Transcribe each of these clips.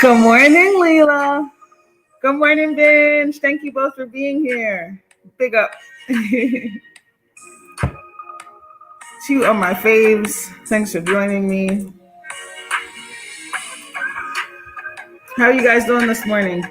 Good morning, Leela. Good morning, Benj. Thank you both for being here. Big up. Two of my faves. Thanks for joining me. How are you guys doing this morning?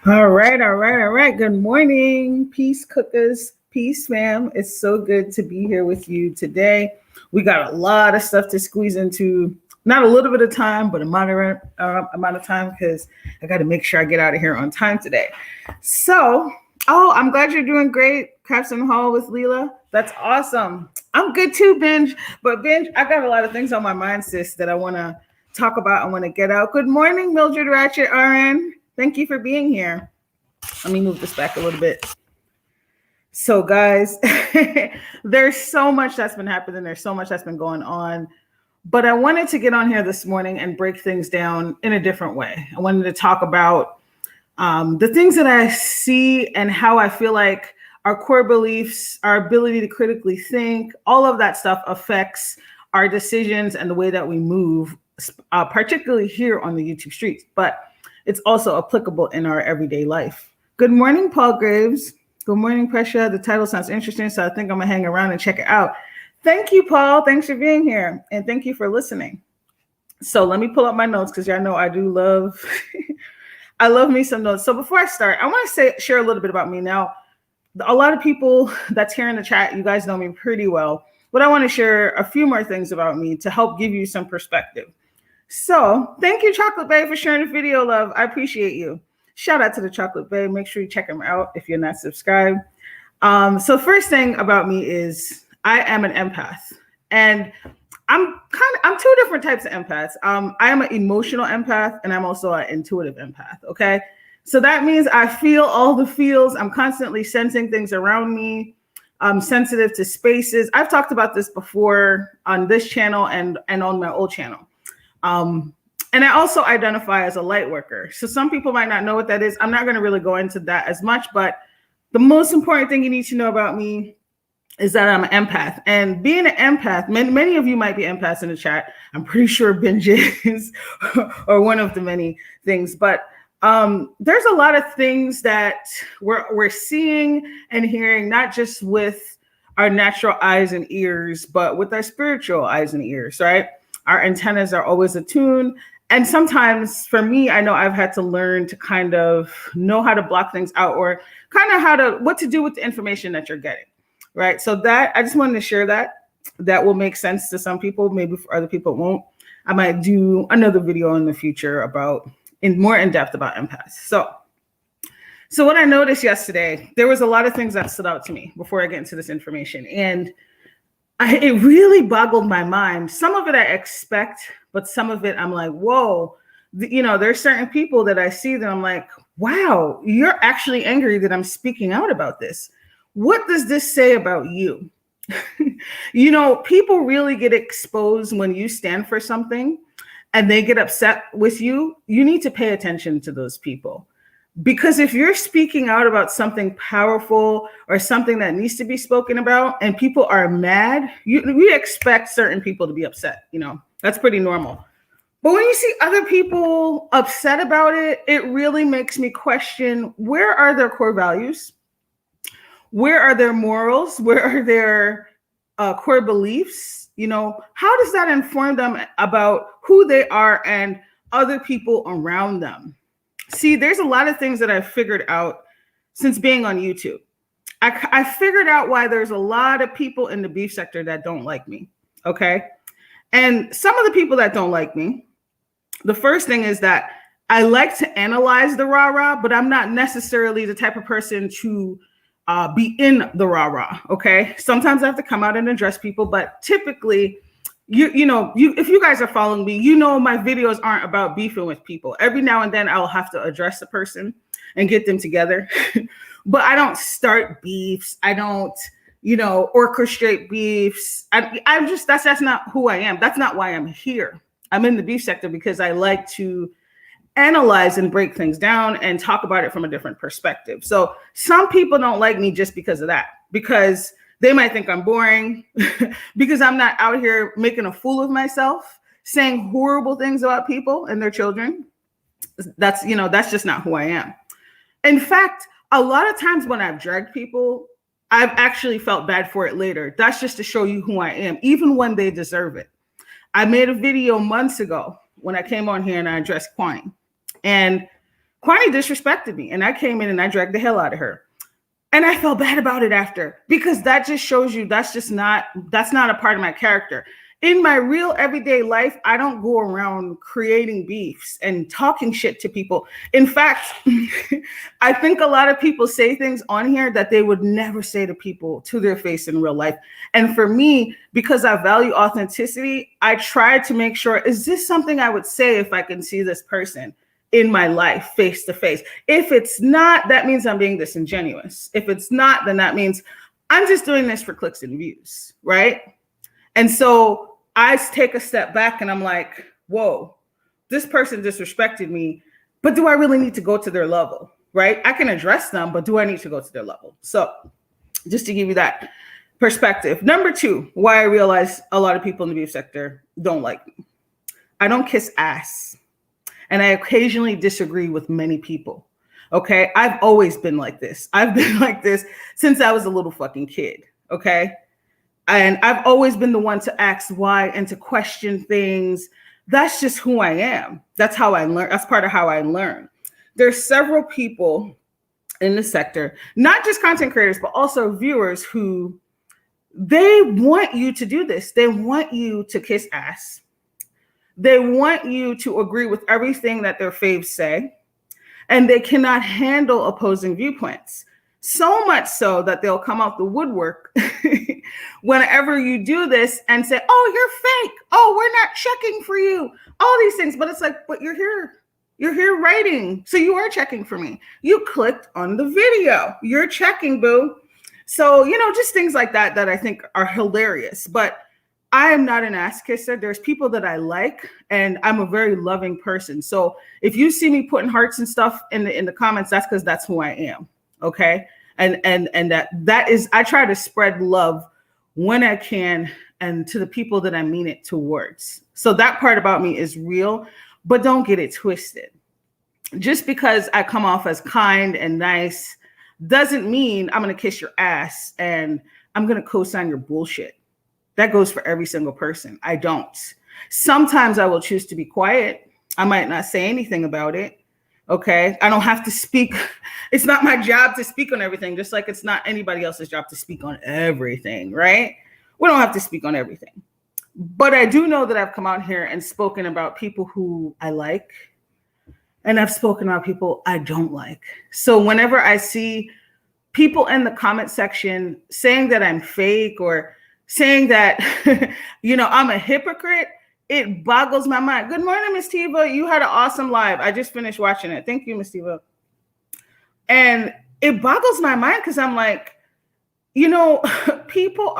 All right. Good morning, peace cookers, peace fam. It's so good to be here with you today. We got a lot of stuff to squeeze into, not a little bit of time, but a moderate amount of time because I got to make sure I get out of here on time today. So, I'm glad you're doing great, Craftsman Hall with Leela. That's awesome. I'm good too, Benj. But Benj, I got a lot of things on my mind, sis, that I want to talk about. I want to get out. Good morning, Mildred Ratchet RN. Thank you for being here. Let me move this back a little bit. So guys, there's so much that's been happening. There's so much that's been going on. But I wanted to get on here this morning and break things down in a different way. I wanted to talk about the things that I see and how I feel like our core beliefs, our ability to critically think, all of that stuff affects our decisions and the way that we move, particularly here on the YouTube streets. But it's also applicable in our everyday life. Good morning, Paul Graves. Good morning, Pressure. The title sounds interesting, so I think I'm gonna hang around and check it out. Thank you, Paul. Thanks for being here, and thank you for listening. So let me pull up my notes because y'all know I do love, I love me some notes. So before I start, I want to share a little bit about me. Now, a lot of people that's here in the chat, you guys know me pretty well, but I want to share a few more things about me to help give you some perspective. So thank you, Chocolate Bay, for sharing the video, love. I appreciate you. Shout out to the Chocolate Bay. Make sure you check them out if you're not subscribed. So first thing about me is I am an empath. And I'm two different types of empaths. I am an emotional empath and I'm also an intuitive empath, okay? So that means I feel all the feels. I'm constantly sensing things around me. I'm sensitive to spaces. I've talked about this before on this channel and on my old channel. And I also identify as a light worker. So some people might not know what that is. I'm not going to really go into that as much, but the most important thing you need to know about me is that I'm an empath. And being an empath, many of you might be empaths in the chat. I'm pretty sure Benj is, or one of the many things. But there's a lot of things that we're seeing and hearing, not just with our natural eyes and ears, but with our spiritual eyes and ears, right? Our antennas are always attuned. And sometimes for me, I know I've had to learn to kind of know how to block things out or kind of what to do with the information that you're getting, right? So that I just wanted to share that will make sense to some people. Maybe for other people it won't. I might do another video in the future about more in depth about empaths. So what I noticed yesterday, there was a lot of things that stood out to me before I get into this information. And it really boggled my mind. Some of it I expect, but some of it I'm like, whoa, there's certain people that I see that I'm like, wow, you're actually angry that I'm speaking out about this. What does this say about you? People really get exposed when you stand for something and they get upset with you. You need to pay attention to those people. Because if you're speaking out about something powerful or something that needs to be spoken about and people are mad, we expect certain people to be upset. That's pretty normal. But when you see other people upset about it, it really makes me question, where are their core values? Where are their morals? Where are their core beliefs? How does that inform them about who they are and other people around them? See, there's a lot of things that I've figured out since being on YouTube. I figured out why there's a lot of people in the beef sector that don't like me, okay? And some of the people that don't like me, the first thing is that I like to analyze the rah-rah, but I'm not necessarily the type of person to be in the rah-rah, okay? Sometimes I have to come out and address people, but typically, if you guys are following me, my videos aren't about beefing with people. Every now and then I'll have to address the person and get them together. but I don't start beefs. I don't, orchestrate beefs. I'm just, that's not who I am. That's not why I'm here. I'm in the beef sector because I like to analyze and break things down and talk about it from a different perspective. So some people don't like me just because of that, because they might think I'm boring, because I'm not out here making a fool of myself, saying horrible things about people and their children. That's just not who I am. In fact, a lot of times when I've dragged people, I've actually felt bad for it later. That's just to show you who I am, even when they deserve it. I made a video months ago when I came on here and I addressed Kwani. And Kwani disrespected me, and I came in and I dragged the hell out of her. And I felt bad about it after, because that just shows you that's not a part of my character. In my real everyday life, I don't go around creating beefs and talking shit to people. In fact, I think a lot of people say things on here that they would never say to people to their face in real life. And for me, because I value authenticity, I try to make sure, is this something I would say if I can see this person in my life face to face? If it's not, that means I'm being disingenuous. If it's not, then that means I'm just doing this for clicks and views, right? And so I take a step back and I'm like, whoa, this person disrespected me, but do I really need to go to their level, right? I can address them, but do I need to go to their level? So just to give you that perspective. Number 2, why I realize a lot of people in the beef sector don't like me. I don't kiss ass. And I occasionally disagree with many people. Okay. I've always been like this. I've been like this since I was a little fucking kid. Okay. And I've always been the one to ask why and to question things. That's just who I am. That's how I learn. That's part of how I learn. There's several people in the sector, not just content creators, but also viewers, who they want you to do this. They want you to kiss ass. They want you to agree with everything that their faves say, and they cannot handle opposing viewpoints. So much so that they'll come out the woodwork whenever you do this and say, oh, you're fake. Oh, we're not checking for you. All these things. But it's like, but you're here. You're here writing. So you are checking for me. You clicked on the video. You're checking, boo. So, just things like that I think are hilarious. But I am not an ass kisser. There's people that I like, and I'm a very loving person. So if you see me putting hearts and stuff in the comments, that's because that's who I am. Okay. And that is, I try to spread love when I can, and to the people that I mean it towards. So that part about me is real, but don't get it twisted. Just because I come off as kind and nice doesn't mean I'm going to kiss your ass and I'm going to co-sign your bullshit. That goes for every single person. I don't. Sometimes I will choose to be quiet. I might not say anything about it. Okay. I don't have to speak. It's not my job to speak on everything, just like it's not anybody else's job to speak on everything, right? We don't have to speak on everything. But I do know that I've come out here and spoken about people who I like, and I've spoken about people I don't like. So whenever I see people in the comment section saying that I'm fake or saying that, I'm a hypocrite, it boggles my mind. Good morning, Miss Tiva. You had an awesome live. I just finished watching it. Thank you, Miss Tiva. And it boggles my mind because I'm like, people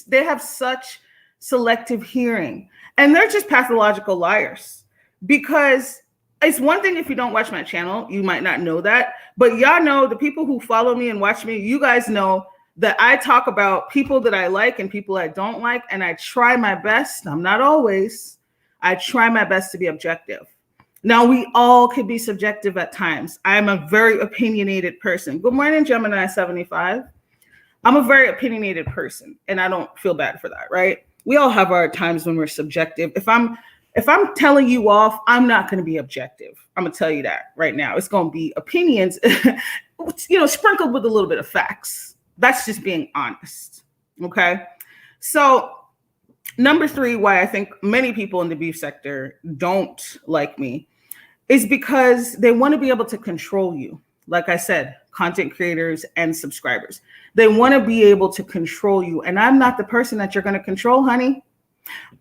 they have such selective hearing, and they're just pathological liars. Because it's one thing if you don't watch my channel, you might not know that, but y'all know, the people who follow me and watch me, you guys know that I talk about people that I like and people I don't like, and I try my best. I'm not always. I try my best to be objective. Now, we all could be subjective at times. I'm a very opinionated person. Good morning, Gemini 75. I'm a very opinionated person, and I don't feel bad for that, right? We all have our times when we're subjective. If I'm telling you off, I'm not going to be objective. I'm going to tell you that right now. It's going to be opinions, sprinkled with a little bit of facts. That's just being honest. Okay. So number 3, why I think many people in the beef sector don't like me is because they want to be able to control you. Like I said, content creators and subscribers, they want to be able to control you. And I'm not the person that you're going to control, honey.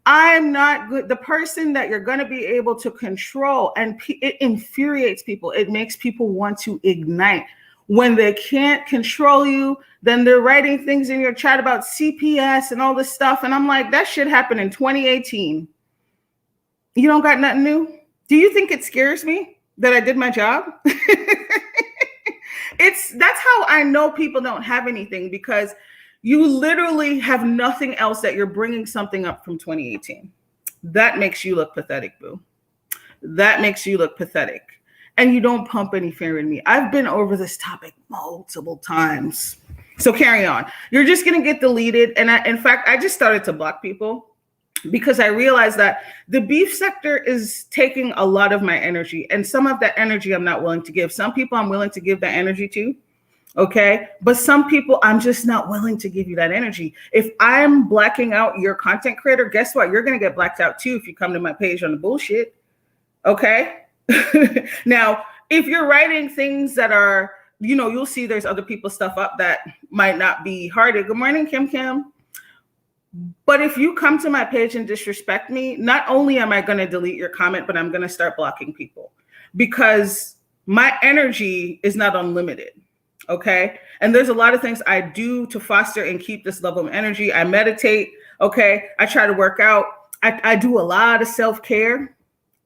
I'm not the person that you're going to be able to control. And it infuriates people. It makes people want to ignite. When they can't control you, then they're writing things in your chat about CPS and all this stuff. And I'm like, that shit happened in 2018. You don't got nothing new? Do you think it scares me that I did my job? That's how I know people don't have anything, because you literally have nothing else that you're bringing something up from 2018. That makes you look pathetic, boo. That makes you look pathetic. And you don't pump any fear in me. I've been over this topic multiple times. So carry on. You're just going to get deleted. And in fact, I just started to block people because I realized that the beef sector is taking a lot of my energy. And some of that energy I'm not willing to give. Some people I'm willing to give that energy to. Okay. But some people I'm just not willing to give you that energy. If I'm blacking out your content creator, guess what? You're going to get blacked out too if you come to my page on the bullshit. Okay. Now, if you're writing things that are, you'll see there's other people's stuff up that might not be hearted. Good morning, Kim. But if you come to my page and disrespect me, not only am I going to delete your comment, but I'm going to start blocking people, because my energy is not unlimited. Okay. And there's a lot of things I do to foster and keep this level of energy. I meditate. Okay. I try to work out. I do a lot of self-care.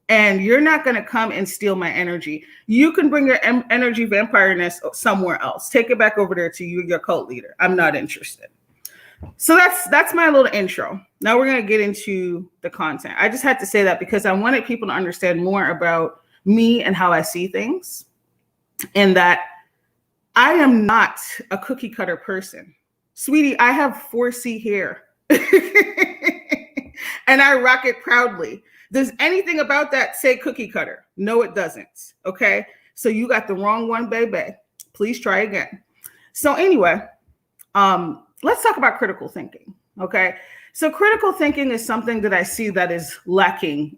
And you're not going to come and steal my energy. You can bring your energy vampireness somewhere else. Take it back over there to your cult leader. I'm not interested. So that's my little intro. Now we're going to get into the content. I just had to say that because I wanted people to understand more about me and how I see things, and that I am not a cookie cutter person. Sweetie, I have 4C hair and I rock it proudly. Does anything about that say cookie cutter? No, it doesn't. Okay. So you got the wrong one, baby. Please try again. So anyway, let's talk about critical thinking. Okay. So critical thinking is something that I see that is lacking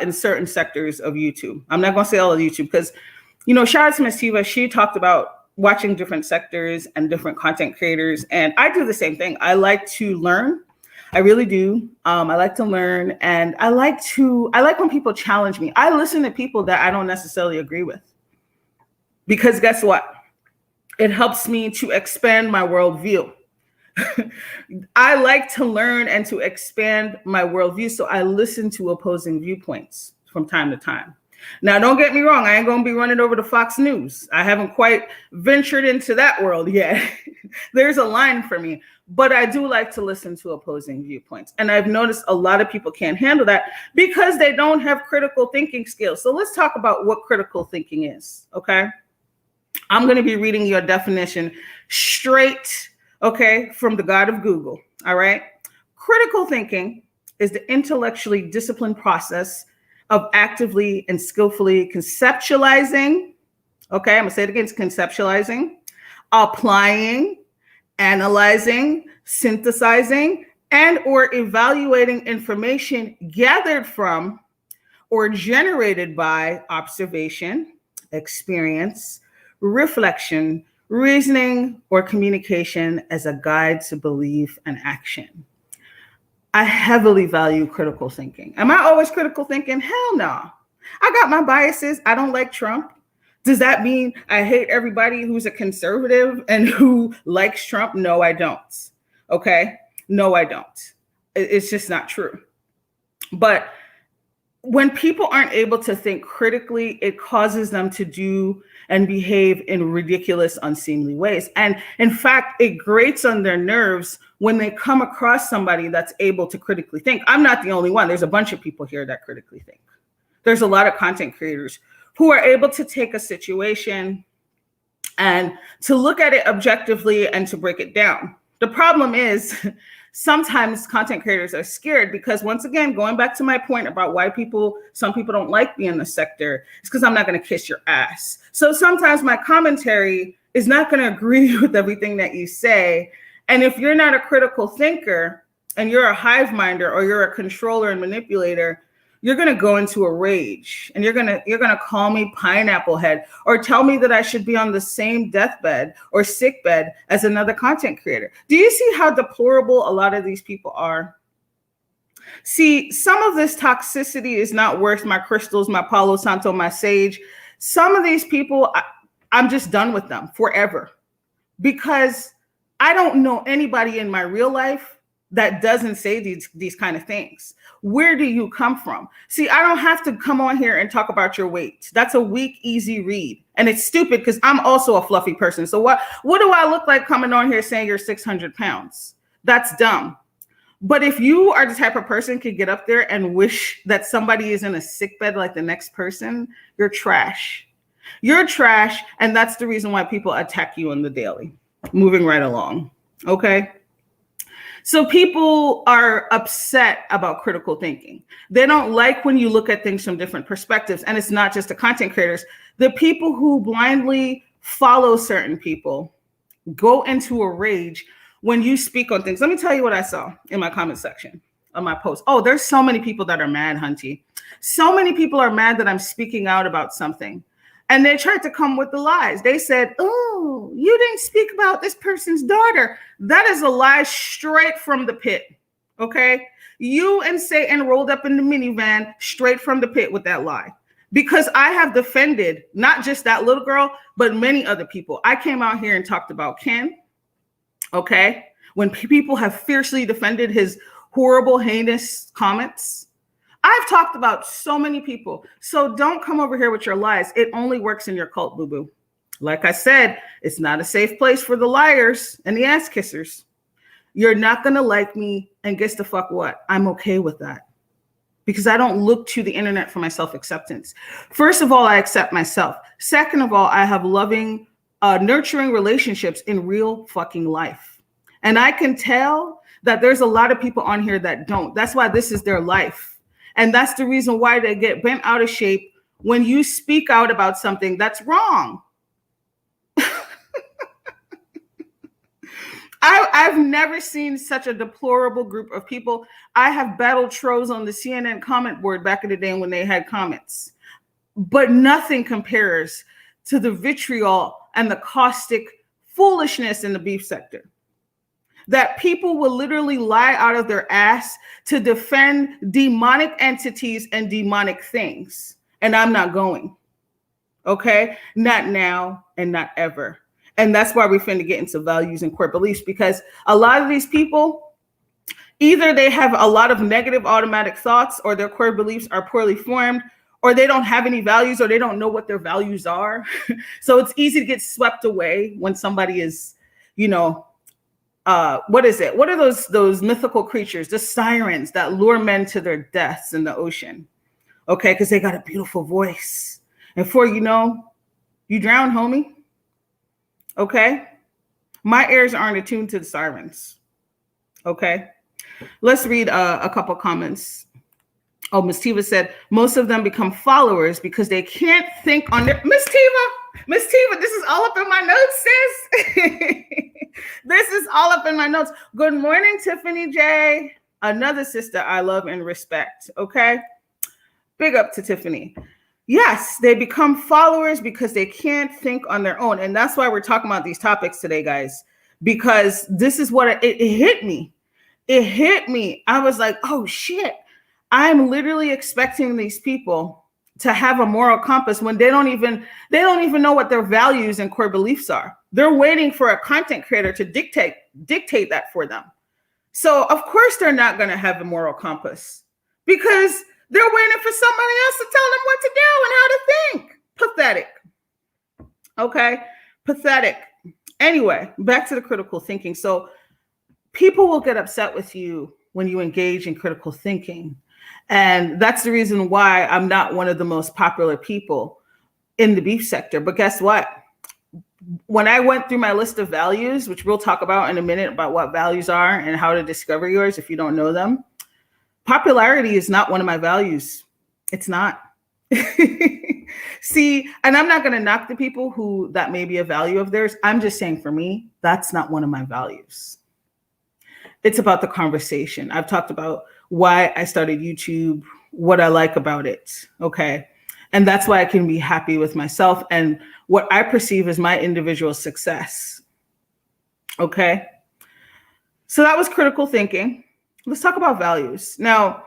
in certain sectors of YouTube. I'm not going to say all of YouTube because, shout out to Miss Tiva. She talked about watching different sectors and different content creators. And I do the same thing. I like to learn. I really do. I like to learn, and I like when people challenge me. I listen to people that I don't necessarily agree with, because guess what? It helps me to expand my worldview. I like to learn and to expand my worldview. So I listen to opposing viewpoints from time to time. Now, don't get me wrong. I ain't going to be running over to Fox News. I haven't quite ventured into that world yet. There's a line for me, but I do like to listen to opposing viewpoints. And I've noticed a lot of people can't handle that because they don't have critical thinking skills. So let's talk about what critical thinking is. Okay. I'm going to be reading your definition straight, okay, from the God of Google. All right. Critical thinking is the intellectually disciplined process of actively and skillfully conceptualizing. Okay, I'm gonna say it again, it's conceptualizing, applying, analyzing, synthesizing, and or evaluating information gathered from or generated by observation, experience, reflection, reasoning, or communication as a guide to belief and action. I heavily value critical thinking. Am I always critical thinking? Hell no. I got my biases. I don't like Trump. Does that mean I hate everybody who's a conservative and who likes Trump? No, I don't. Okay? No, I don't. It's just not true. But when people aren't able to think critically, it causes them to do and behave in ridiculous, unseemly ways. And in fact, it grates on their nerves when they come across somebody that's able to critically think. I'm not the only one. There's a bunch of people here that critically think. There's a lot of content creators who are able to take a situation and to look at it objectively and to break it down. The problem is sometimes content creators are scared because, once again, going back to my point about why some people don't like me in the sector, it's because I'm not going to kiss your ass. So sometimes my commentary is not going to agree with everything that you say. And if you're not a critical thinker and you're a hive minder or you're a controller and manipulator, you're going to go into a rage and you're going to call me pineapple head or tell me that I should be on the same deathbed or sick bed as another content creator. Do you see how deplorable a lot of these people are? See, some of this toxicity is not worth my crystals, my Palo Santo, my sage. Some of these people, I'm just done with them forever, because I don't know anybody in my real life that doesn't say these kind of things. Where do you come from? See, I don't have to come on here and talk about your weight. That's a weak, easy read. And it's stupid because I'm also a fluffy person. So what do I look like coming on here saying you're 600 pounds? That's dumb. But if you are the type of person who could get up there and wish that somebody is in a sick bed like the next person, you're trash. You're trash, and that's the reason why people attack you on the daily. Moving right along, okay? So people are upset about critical thinking. They don't like when you look at things from different perspectives, and it's not just the content creators. The people who blindly follow certain people go into a rage when you speak on things. Let me tell you what I saw in my comment section of my post. Oh, there's so many people that are mad, Hunty. So many people are mad that I'm speaking out about something. And they tried to come with the lies. They said, oh, you didn't speak about this person's daughter. That is a lie straight from the pit, okay? You and Satan rolled up in the minivan straight from the pit with that lie. Because I have defended not just that little girl, but many other people. I came out here and talked about Ken, okay? When people have fiercely defended his horrible, heinous comments. I've talked about so many people. So don't come over here with your lies. It only works in your cult, boo-boo. Like I said, it's not a safe place for the liars and the ass kissers. You're not going to like me, and guess the fuck what? I'm okay with that. Because I don't look to the internet for my self-acceptance. First of all, I accept myself. Second of all, I have loving, nurturing relationships in real fucking life. And I can tell that there's a lot of people on here that don't. That's why this is their life. And that's the reason why they get bent out of shape when you speak out about something that's wrong. I've never seen such a deplorable group of people. I have battled trolls on the CNN comment board back in the day when they had comments. But nothing compares to the vitriol and the caustic foolishness in the beef sector. That people will literally lie out of their ass to defend demonic entities and demonic things. And I'm not going, okay? Not now and not ever. And that's why we're finna get into values and core beliefs, because a lot of these people, either they have a lot of negative automatic thoughts, or their core beliefs are poorly formed, or they don't have any values, or they don't know what their values are. So it's easy to get swept away when somebody is, you know, what is it? What are those mythical creatures, the sirens that lure men to their deaths in the ocean? Okay, because they got a beautiful voice. And before you know, you drown, homie. Okay? My ears aren't attuned to the sirens. Okay? Let's read a couple comments. Oh, Miss Tiva said, most of them become followers because they can't think on their... Miss Tiva, this is all up in my notes, sis. This is all up in my notes. Good morning, Tiffany J. Another sister I love and respect, okay? Big up to Tiffany. Yes, they become followers because they can't think on their own. And that's why we're talking about these topics today, guys, because this is what it hit me. It hit me. I was like, oh, shit. I'm literally expecting these people to have a moral compass when they don't even know what their values and core beliefs are. They're waiting for a content creator to dictate that for them. So of course they're not going to have a moral compass, because they're waiting for somebody else to tell them what to do and how to think. Pathetic. Okay, pathetic. Anyway, back to the critical thinking. So people will get upset with you when you engage in critical thinking. And that's the reason why I'm not one of the most popular people in the beef sector. But guess what? When I went through my list of values, which we'll talk about in a minute about what values are and how to discover yours if you don't know them, popularity is not one of my values. It's not. See, and I'm not going to knock the people who that may be a value of theirs. I'm just saying, for me, that's not one of my values. It's about the conversation. I've talked about why I started YouTube, what I like about it, okay? And that's why I can be happy with myself and what I perceive as my individual success, okay? So that was critical thinking. Let's talk about values. Now,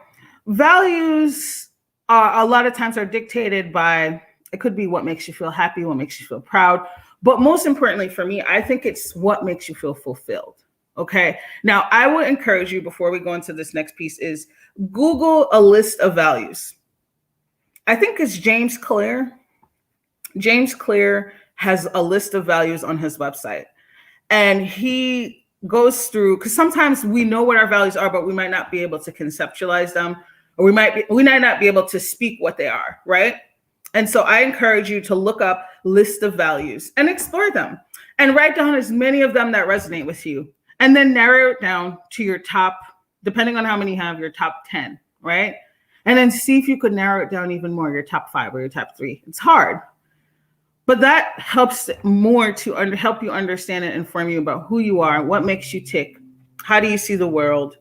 values are a lot of times are dictated by It could be what makes you feel happy, what makes you feel proud. But most importantly for me, I think it's what makes you feel fulfilled. Okay. Now, I would encourage you before we go into this next piece is Google a list of values. I think it's James Clear. James Clear has a list of values on his website. And he goes through, because sometimes we know what our values are, but we might not be able to conceptualize them, or we might not be able to speak what they are, right? And so I encourage you to look up list of values and explore them and write down as many of them that resonate with you. And then narrow it down to your top, depending on how many you have, your top 10, right? And then see if you could narrow it down even more, your top 5 or your top 3. It's hard, but that helps more to help you understand and inform you about who you are, what makes you tick, how do you see the world,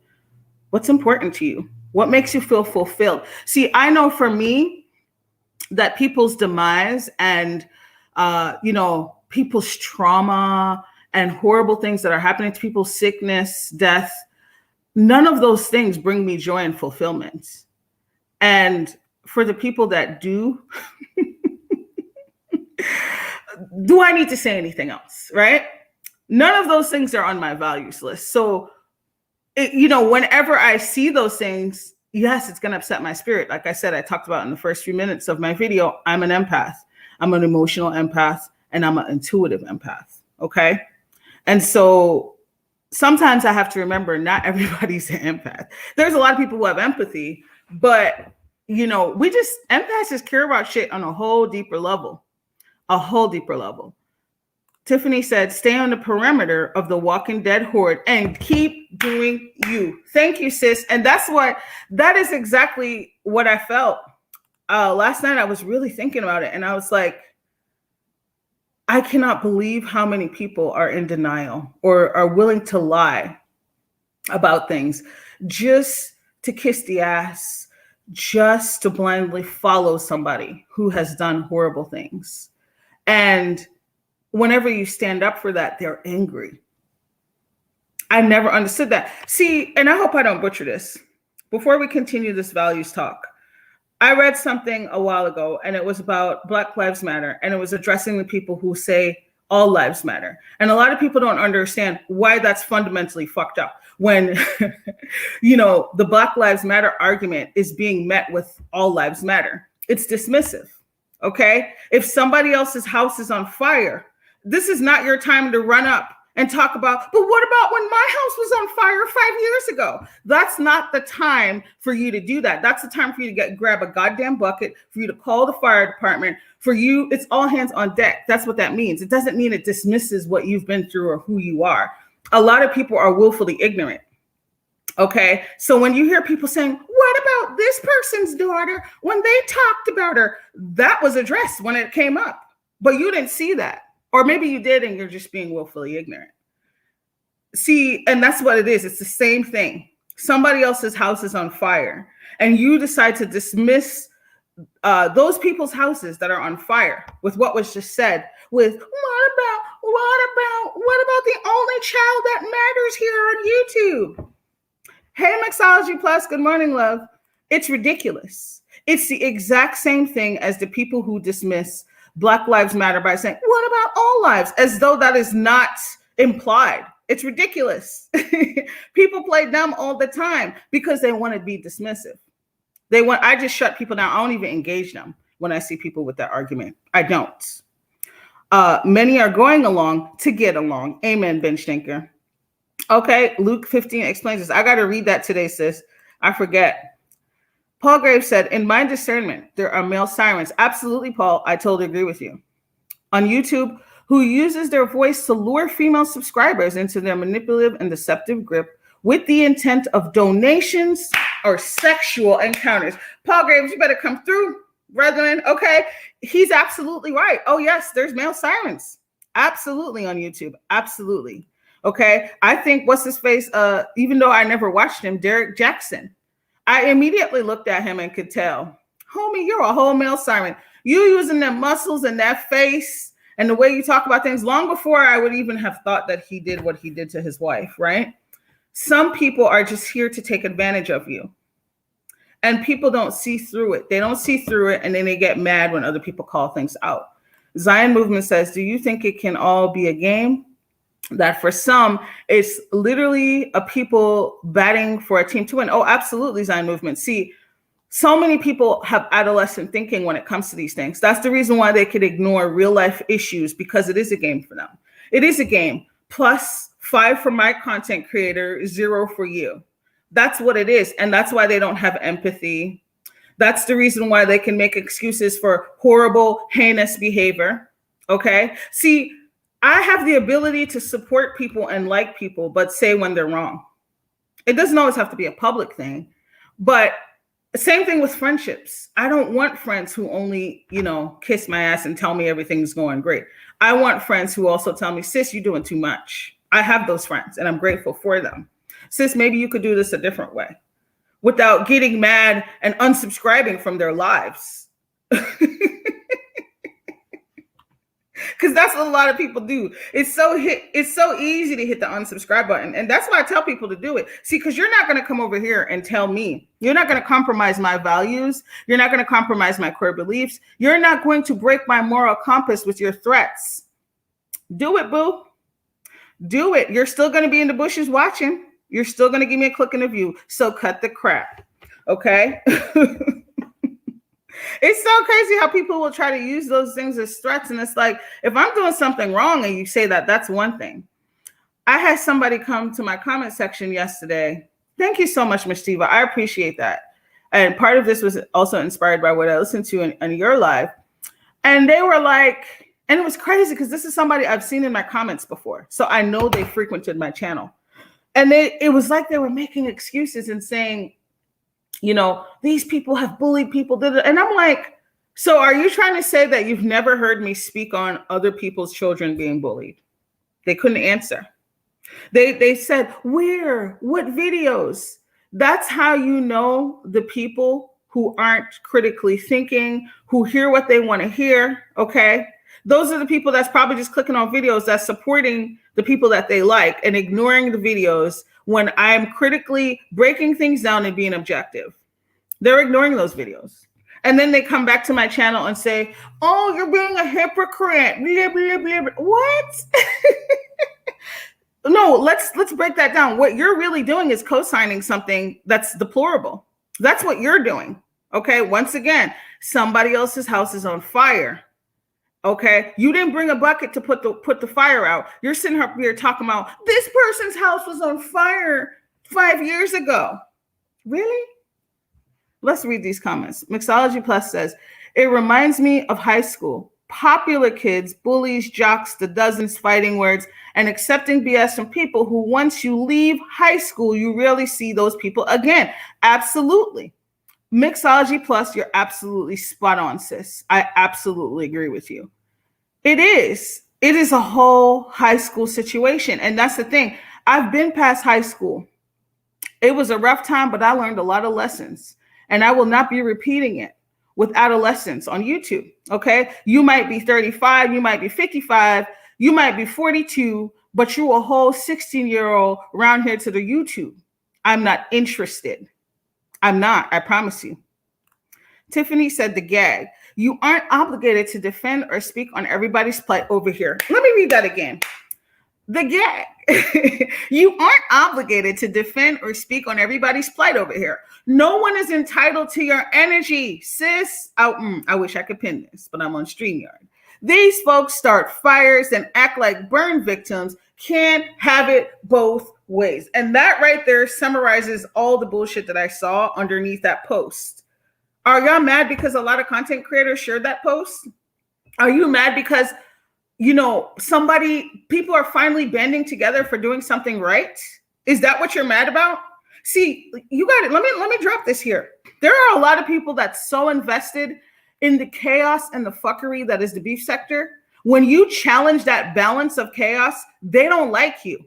what's important to you, what makes you feel fulfilled. See, I know for me, that people's demise and, people's trauma and horrible things that are happening to people, sickness, death, none of those things bring me joy and fulfillment. And for the people that do, do I need to say anything else, right? None of those things are on my values list. So, whenever I see those things, yes, it's going to upset my spirit. Like I said, I talked about in the first few minutes of my video, I'm an empath. I'm an emotional empath, and I'm an intuitive empath. Okay. And so sometimes I have to remember not everybody's an empath. There's a lot of people who have empathy, but empaths just care about shit on a whole deeper level. Tiffany said, stay on the perimeter of the Walking Dead horde and keep doing you. Thank you, sis. And that is exactly what I felt. Last night I was really thinking about it, and I was like, I cannot believe how many people are in denial or are willing to lie about things just to kiss the ass, just to blindly follow somebody who has done horrible things. And whenever you stand up for that, they're angry. I never understood that. See, and I hope I don't butcher this. Before we continue this values talk, I read something a while ago, and it was about Black Lives Matter, and it was addressing the people who say all lives matter. And a lot of people don't understand why that's fundamentally fucked up when, the Black Lives Matter argument is being met with all lives matter. It's dismissive, okay? If somebody else's house is on fire, this is not your time to run up and talk about, but what about when my house was on fire 5 years ago? That's not the time for you to do that. That's the time for you to grab a goddamn bucket, for you to call the fire department, for you, it's all hands on deck. That's what that means. It doesn't mean it dismisses what you've been through or who you are. A lot of people are willfully ignorant. Okay. So when you hear people saying, what about this person's daughter when they talked about her? That was addressed when it came up, but you didn't see that. Or maybe you did and you're just being willfully ignorant. See, and that's what it is. It's the same thing. Somebody else's house is on fire and you decide to dismiss those people's houses that are on fire with what was just said with, what about the only child that matters here on YouTube? Hey, Mixology Plus, good morning, love. It's ridiculous. It's the exact same thing as the people who dismiss Black Lives Matter by saying, what about all lives? As though that is not implied. It's ridiculous. People play dumb all the time because they want to be dismissive. I just shut people down. I don't even engage them when I see people with that argument. I don't. Many are going along to get along. Amen, Ben Stinker. Okay, Luke 15 explains this. I got to read that today, sis. I forget. Paul Graves said, in my discernment, there are male sirens. Absolutely, Paul. I totally agree with you. On YouTube, who uses their voice to lure female subscribers into their manipulative and deceptive grip with the intent of donations or sexual encounters. Paul Graves, you better come through, brethren. Okay, he's absolutely right. Oh, yes, there's male sirens. Absolutely on YouTube. Absolutely. Okay, I think what's his face, even though I never watched him, Derek Jackson. I immediately looked at him and could tell, homie, you're a whole male siren. You using them muscles and that face and the way you talk about things long before I would even have thought that he did what he did to his wife, right? Some people are just here to take advantage of you. And people don't see through it. They don't see through it, and then they get mad when other people call things out. Zion Movement says, do you think it can all be a game? That for some, it's literally a people batting for a team to win. Oh, absolutely, Zion Movement. See, so many people have adolescent thinking when it comes to these things. That's the reason why they could ignore real life issues, because it is a game for them. It is a game. +5 for my content creator, 0 for you. That's what it is. And that's why they don't have empathy. That's the reason why they can make excuses for horrible, heinous behavior. Okay. See, I have the ability to support people and like people, but say when they're wrong. It doesn't always have to be a public thing, but same thing with friendships. I don't want friends who only, kiss my ass and tell me everything's going great. I want friends who also tell me, sis, you're doing too much. I have those friends and I'm grateful for them. Sis, maybe you could do this a different way without getting mad and unsubscribing from their lives. Because that's what a lot of people do. It's so easy to hit the unsubscribe button. And that's why I tell people to do it. See, because you're not going to come over here and tell me. You're not going to compromise my values. You're not going to compromise my core beliefs. You're not going to break my moral compass with your threats. Do it, boo. Do it. You're still going to be in the bushes watching. You're still going to give me a click and a view. So cut the crap. Okay? It's so crazy how people will try to use those things as threats. And it's like, if I'm doing something wrong and you say that, that's one thing. I had somebody come to my comment section yesterday. Thank you so much, Ms. Tiva. I appreciate that. And part of this was also inspired by what I listened to in your live. And they were like, and it was crazy because this is somebody I've seen in my comments before. So I know they frequented my channel. And it was like they were making excuses and saying, these people have bullied people. And I'm like, so are you trying to say that you've never heard me speak on other people's children being bullied? They couldn't answer. They said, where? What videos? That's how you know the people who aren't critically thinking, who hear what they want to hear, okay? Those are the people that's probably just clicking on videos that's supporting the people that they like and ignoring the videos when I'm critically breaking things down and being objective. They're ignoring those videos. And then they come back to my channel and say, oh, you're being a hypocrite. Blah, blah, blah, blah. What? No, let's break that down. What you're really doing is co-signing something that's deplorable. That's what you're doing. Okay. Once again, somebody else's house is on fire. Okay. You didn't bring a bucket to put the fire out. You're sitting up here talking about this person's house was on fire 5 years ago. Really? Let's read these comments. Mixology Plus says, it reminds me of high school. Popular kids, bullies, jocks, the dozens, fighting words, and accepting BS from people who once you leave high school, you rarely see those people again. Absolutely. Mixology Plus, you're absolutely spot on, sis. I absolutely agree with you. It is. It is a whole high school situation. And that's the thing. I've been past high school. It was a rough time, but I learned a lot of lessons. And I will not be repeating it with adolescents on YouTube, okay? You might be 35, you might be 55, you might be 42, but you're a whole 16-year-old around here to the YouTube. I'm not interested. I'm not, I promise you. Tiffany said the gag. You aren't obligated to defend or speak on everybody's plight over here. Let me read that again. The gag. You aren't obligated to defend or speak on everybody's plight over here. No one is entitled to your energy, sis. I wish I could pin this, but I'm on StreamYard. These folks start fires and act like burn victims. Can't have it both ways. And that right there summarizes all the bullshit that I saw underneath that post. Are y'all mad because a lot of content creators shared that post? Are you mad because people are finally banding together for doing something right? Is that what you're mad about? See, you got it. Let me drop this here. There are a lot of people that's so invested in the chaos and the fuckery that is the beef sector. When you challenge that balance of chaos, they don't like you.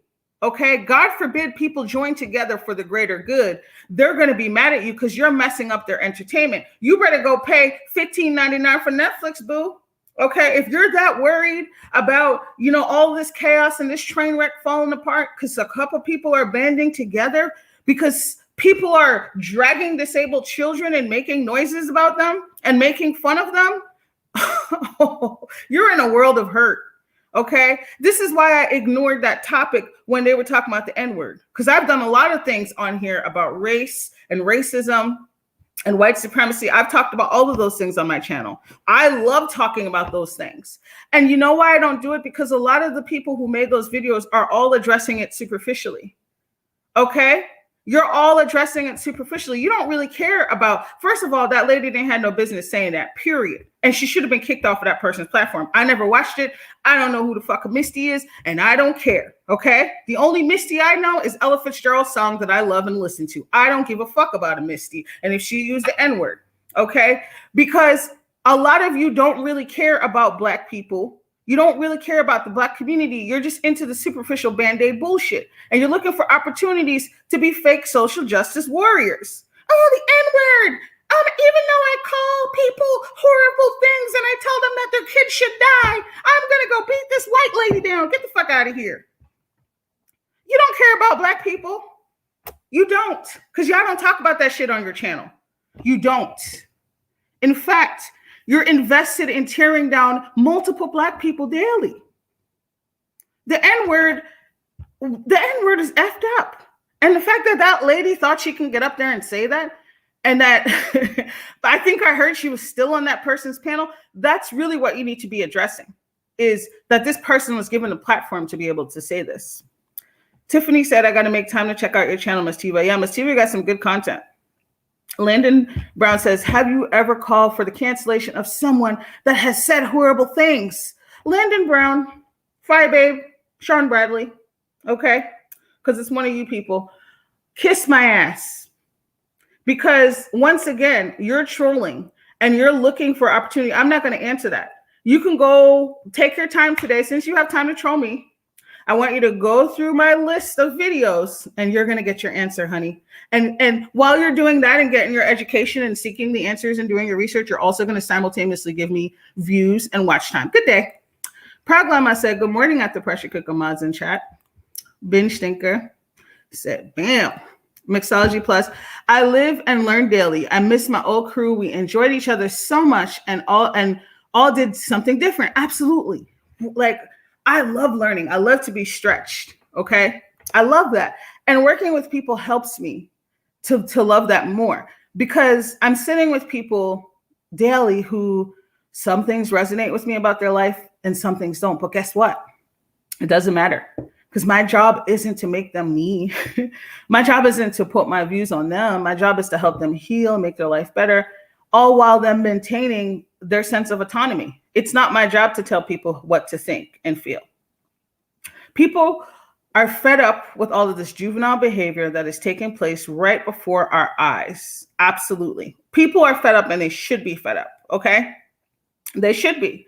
Okay. God forbid people join together for the greater good. They're going to be mad at you because you're messing up their entertainment. You better go pay $15.99 for Netflix, boo. Okay, if you're that worried about, all this chaos and this train wreck falling apart because a couple people are banding together because people are dragging disabled children and making noises about them and making fun of them, you're in a world of hurt. Okay. This is why I ignored that topic when they were talking about the N-word, because I've done a lot of things on here about race and racism and white supremacy. I've talked about all of those things on my channel. I love talking about those things. And you know why I don't do it? Because a lot of the people who made those videos are all addressing it superficially. Okay? You're all addressing it superficially. You don't really care about, first of all, that lady didn't have no business saying that, period. And she should have been kicked off of that person's platform. I never watched it. I don't know who the fuck a Misty is, and I don't care, okay? The only Misty I know is Ella Fitzgerald's song that I love and listen to. I don't give a fuck about a Misty, and if she used the N-word, okay? Because a lot of you don't really care about Black people. You don't really care about the Black community. You're just into the superficial Band-Aid bullshit. And you're looking for opportunities to be fake social justice warriors. Oh, the N-word. Even though I call people horrible things and I tell them that their kids should die, I'm going to go beat this white lady down. Get the fuck out of here. You don't care about Black people. You don't. Because y'all don't talk about that shit on your channel. You don't. In fact, you're invested in tearing down multiple Black people daily. The N-word is effed up. And the fact that that lady thought she can get up there and say that, and that I think I heard she was still on that person's panel, that's really what you need to be addressing, is that this person was given a platform to be able to say this. Tiffany said, I got to make time to check out your channel, Ms. Tiva. Yeah, Ms. Tiva got some good content. Landon Brown says, have you ever called for the cancellation of someone that has said horrible things? Landon Brown, Fire Babe, Sean Bradley, okay? Because it's one of you people. Kiss my ass. Because once again, you're trolling and you're looking for opportunity. I'm not going to answer that. You can go take your time today. Since you have time to troll me, I want you to go through my list of videos and you're going to get your answer, honey. And while you're doing that and getting your education and seeking the answers and doing your research, you're also going to simultaneously give me views and watch time. Good day. Proud Grandma said, good morning at the Pressure Cooker Mods in chat. Binge Thinker said, bam. Mixology Plus, I live and learn daily. I miss my old crew. We enjoyed each other so much and all did something different. Absolutely. Like, I love learning. I love to be stretched. Okay. I love that. And working with people helps me to love that more, because I'm sitting with people daily who some things resonate with me about their life and some things don't. But guess what? It doesn't matter. Because my job isn't to make them me. My job isn't to put my views on them. My job is to help them heal, make their life better, all while them maintaining their sense of autonomy. It's not my job to tell people what to think and feel. People are fed up with all of this juvenile behavior that is taking place right before our eyes. Absolutely. People are fed up and they should be fed up, okay? They should be.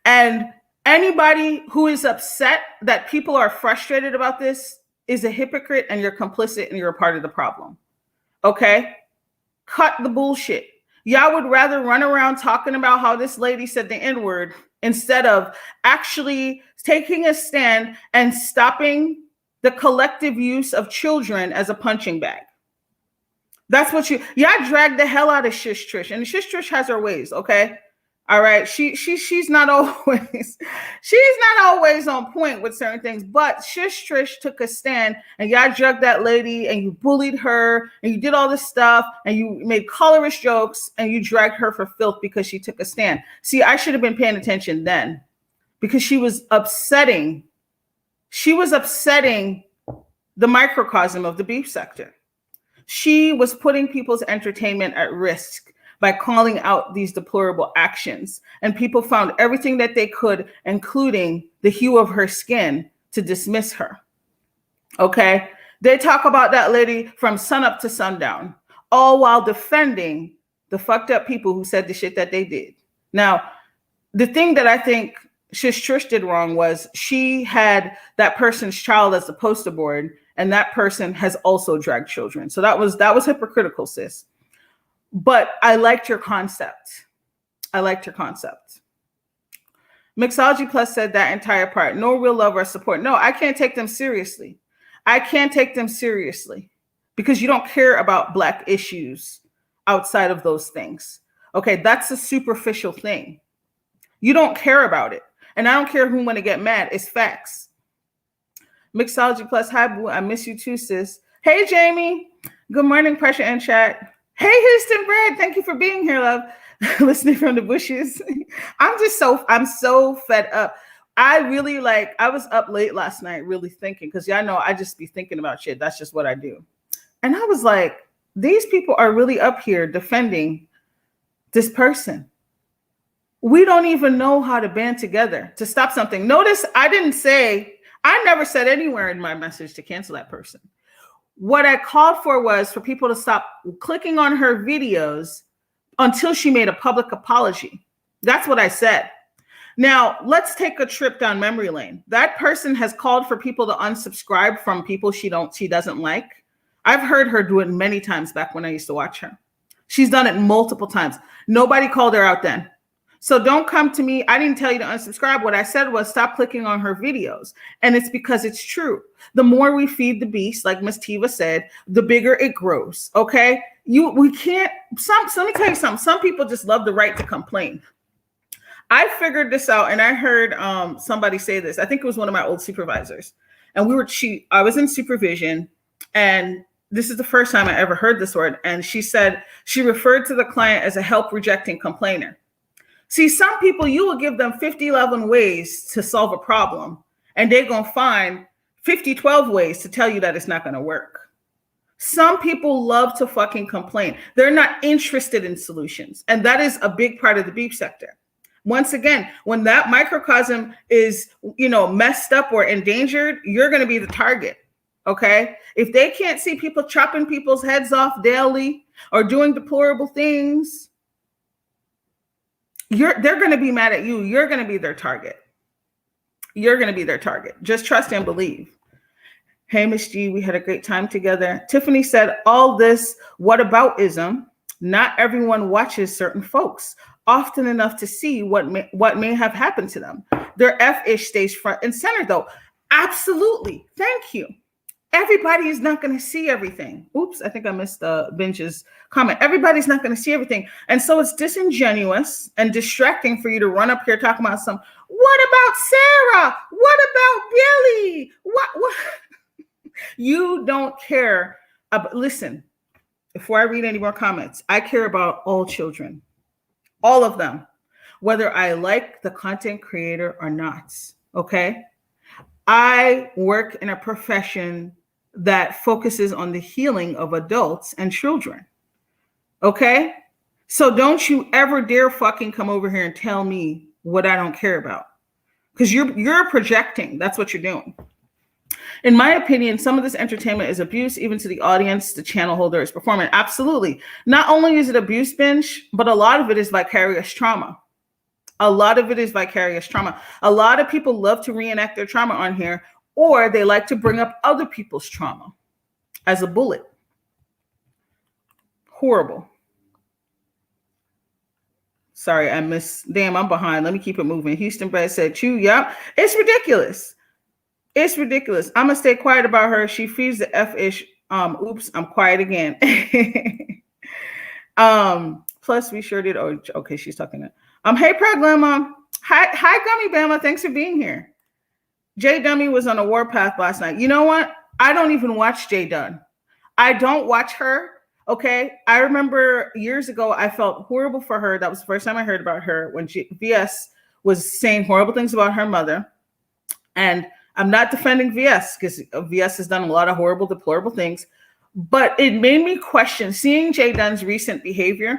And anybody who is upset that people are frustrated about this is a hypocrite, and you're complicit and you're a part of the problem. Okay? Cut the bullshit. Y'all would rather run around talking about how this lady said the N-word instead of actually taking a stand and stopping the collective use of children as a punching bag. Y'all drag the hell out of Shish Trish, and Shish Trish has her ways, okay? All right, she's not always on point with certain things, but Shish Trish took a stand, and y'all drugged that lady, and you bullied her, and you did all this stuff, and you made colorist jokes, and you dragged her for filth because she took a stand. See, I should have been paying attention then, because she was upsetting the microcosm of the beef sector. She was putting people's entertainment at risk by calling out these deplorable actions. And people found everything that they could, including the hue of her skin, to dismiss her. Okay? They talk about that lady from sunup to sundown, all while defending the fucked up people who said the shit that they did. Now, the thing that I think Shish Trish did wrong was she had that person's child as the poster board, and that person has also dragged children. So that was hypocritical, sis. But I liked your concept. Mixology Plus said that entire part. No real love or support. No, I can't take them seriously. Because because you don't care about Black issues outside of those things. Okay, that's a superficial thing. You don't care about it. And I don't care who want to get mad. It's facts. Mixology Plus, hi, boo. I miss you too, sis. Hey, Jamie. Good morning, Pressure and Chat. Hey, Houston Bread. Thank you for being here, love. Listening from the bushes. I'm so fed up. I was up late last night really thinking, because y'all know I just be thinking about shit. That's just what I do. And I was like, these people are really up here defending this person. We don't even know how to band together to stop something. Notice I never said anywhere in my message to cancel that person. What I called for was for people to stop clicking on her videos until she made a public apology. That's what I said. Now, let's take a trip down memory lane. That person has called for people to unsubscribe from people she doesn't like. I've heard her do it many times back when I used to watch her. She's done it multiple times. Nobody called her out then. So don't come to me. I didn't tell you to unsubscribe. What I said was stop clicking on her videos. And it's because it's true. The more we feed the beast, like Miss Tiva said, the bigger it grows. Okay? Let me tell you something. Some people just love the right to complain. I figured this out, and I heard somebody say this. I think it was one of my old supervisors. And I was in supervision, and this is the first time I ever heard this word. And she said she referred to the client as a help rejecting complainer. See, some people, you will give them 50-11 ways to solve a problem, and they're going to find 50-12 ways to tell you that it's not going to work. Some people love to fucking complain. They're not interested in solutions. And that is a big part of the beef sector. Once again, when that microcosm is, messed up or endangered, you're going to be the target. Okay? If they can't see people chopping people's heads off daily or doing deplorable things, they're going to be mad at you. You're going to be their target. You're going to be their target. Just trust and believe. Hey, Miss G, we had a great time together. Tiffany said, all this whataboutism, not everyone watches certain folks often enough to see what may have happened to them. Their F-ish stays front and center, though. Absolutely. Thank you. Everybody is not going to see everything. Oops, I think I missed Benj's comment. Everybody's not going to see everything. And so it's disingenuous and distracting for you to run up here talking about what about Sarah? What about Billy? What? You don't care. Listen, before I read any more comments, I care about all children, all of them, whether I like the content creator or not. Okay? I work in a profession that focuses on the healing of adults and children. Okay? So don't you ever dare fucking come over here and tell me what I don't care about. Because you're projecting. That's what you're doing. In my opinion, some of this entertainment is abuse, even to the audience, the channel holder is performing. Absolutely. Not only is it abuse, Bench, but a lot of it is vicarious trauma. A lot of it is vicarious trauma. A lot of people love to reenact their trauma on here, or they like to bring up other people's trauma as a bullet. Horrible. Sorry, I'm behind. Let me keep it moving. Houston Brad said, chew, yeah. It's ridiculous. It's ridiculous. I'm going to stay quiet about her. She feeds the F-ish. Oops, I'm quiet again. Plus, we sure did. Oh, okay, she's talking to. Hey, Praglama. Hi, Gummy Bama. Thanks for being here. Jay Dummy was on a warpath last night. You know what? I don't even watch Jay Dunn. I don't watch her. Okay. I remember years ago, I felt horrible for her. That was the first time I heard about her when VS was saying horrible things about her mother. And I'm not defending VS because VS has done a lot of horrible, deplorable things. But it made me question seeing Jay Dunn's recent behavior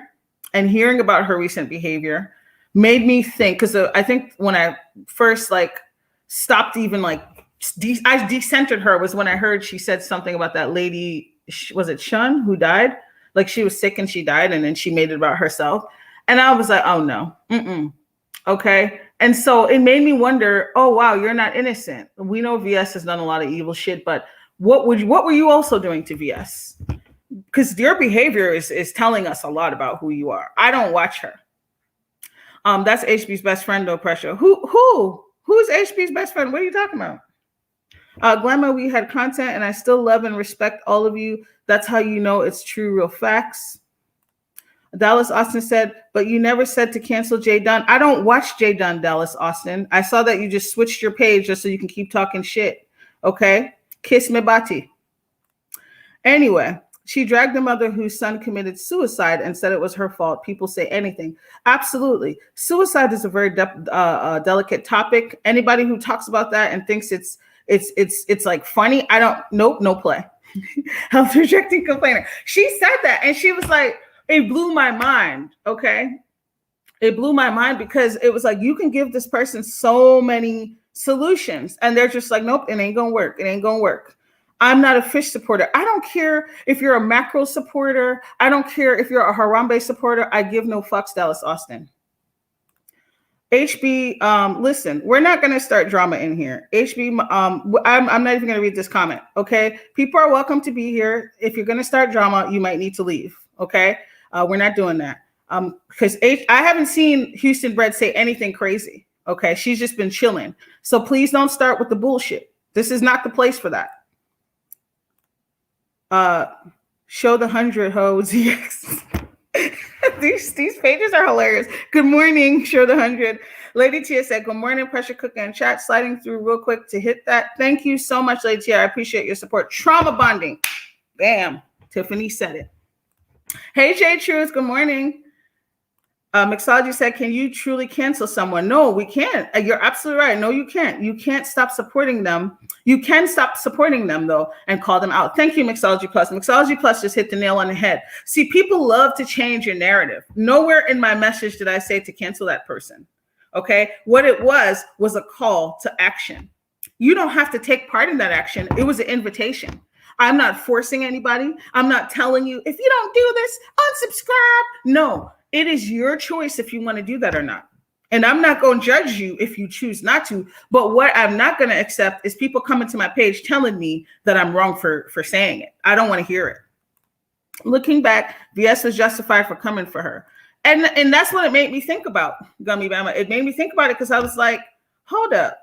and hearing about her recent behavior made me think, because I think when I first stopped even I decentered her was when I heard she said something about that lady, was it Shun, who died? Like she was sick and she died, and then she made it about herself. And I was like, oh no, okay. And so it made me wonder, oh wow, you're not innocent. We know VS has done a lot of evil shit, but what were you also doing to VS? Because your behavior is telling us a lot about who you are. I don't watch her. That's HB's best friend, though, Pressure. Who's HB's best friend? What are you talking about? Glamour, we had content and I still love and respect all of you. That's how you know it's true, real facts. Dallas Austin said, but you never said to cancel Jay Dunn. I don't watch Jay Dunn, Dallas Austin. I saw that you just switched your page just so you can keep talking shit. Okay? Kiss me bati. Anyway, she dragged the mother whose son committed suicide and said it was her fault. People say anything. Absolutely. Suicide is a very delicate topic. Anybody who talks about that and thinks it's like funny, nope, no play. Health rejecting complainer. She said that and she was like, it blew my mind. Okay. It blew my mind because it was like, you can give this person so many solutions and they're just like, nope, it ain't gonna work. It ain't gonna work. I'm not a fish supporter. I don't care if you're a macro supporter. I don't care if you're a Harambe supporter. I give no fucks, Dallas Austin. HB, listen, we're not going to start drama in here. HB, I'm not even going to read this comment, okay? People are welcome to be here. If you're going to start drama, you might need to leave, okay? We're not doing that. Because I haven't seen Houston Bread say anything crazy, okay? She's just been chilling. So please don't start with the bullshit. This is not the place for that. Show the 100 hoes. Yes. These pages are hilarious. Good morning, show the 100. Lady Tia said, good morning, pressure cooker and chat. Sliding through real quick to hit that. Thank you so much, Lady Tia. I appreciate your support. Trauma bonding. Bam. Tiffany said it. Hey, Jay Truth. Good morning. Mixology said, can you truly cancel someone? No, we can't. You're absolutely right. No, you can't. You can't stop supporting them. You can stop supporting them, though, and call them out. Thank you, Mixology Plus. Mixology Plus just hit the nail on the head. See, people love to change your narrative. Nowhere in my message did I say to cancel that person. Okay? What it was a call to action. You don't have to take part in that action. It was an invitation. I'm not forcing anybody. I'm not telling you, if you don't do this, unsubscribe. No. It is your choice if you want to do that or not. And I'm not going to judge you if you choose not to. But what I'm not going to accept is people coming to my page telling me that I'm wrong for saying it. I don't want to hear it. Looking back, VS was justified for coming for her. And that's what it made me think about, Gummy Bama. It made me think about it because I was like, hold up.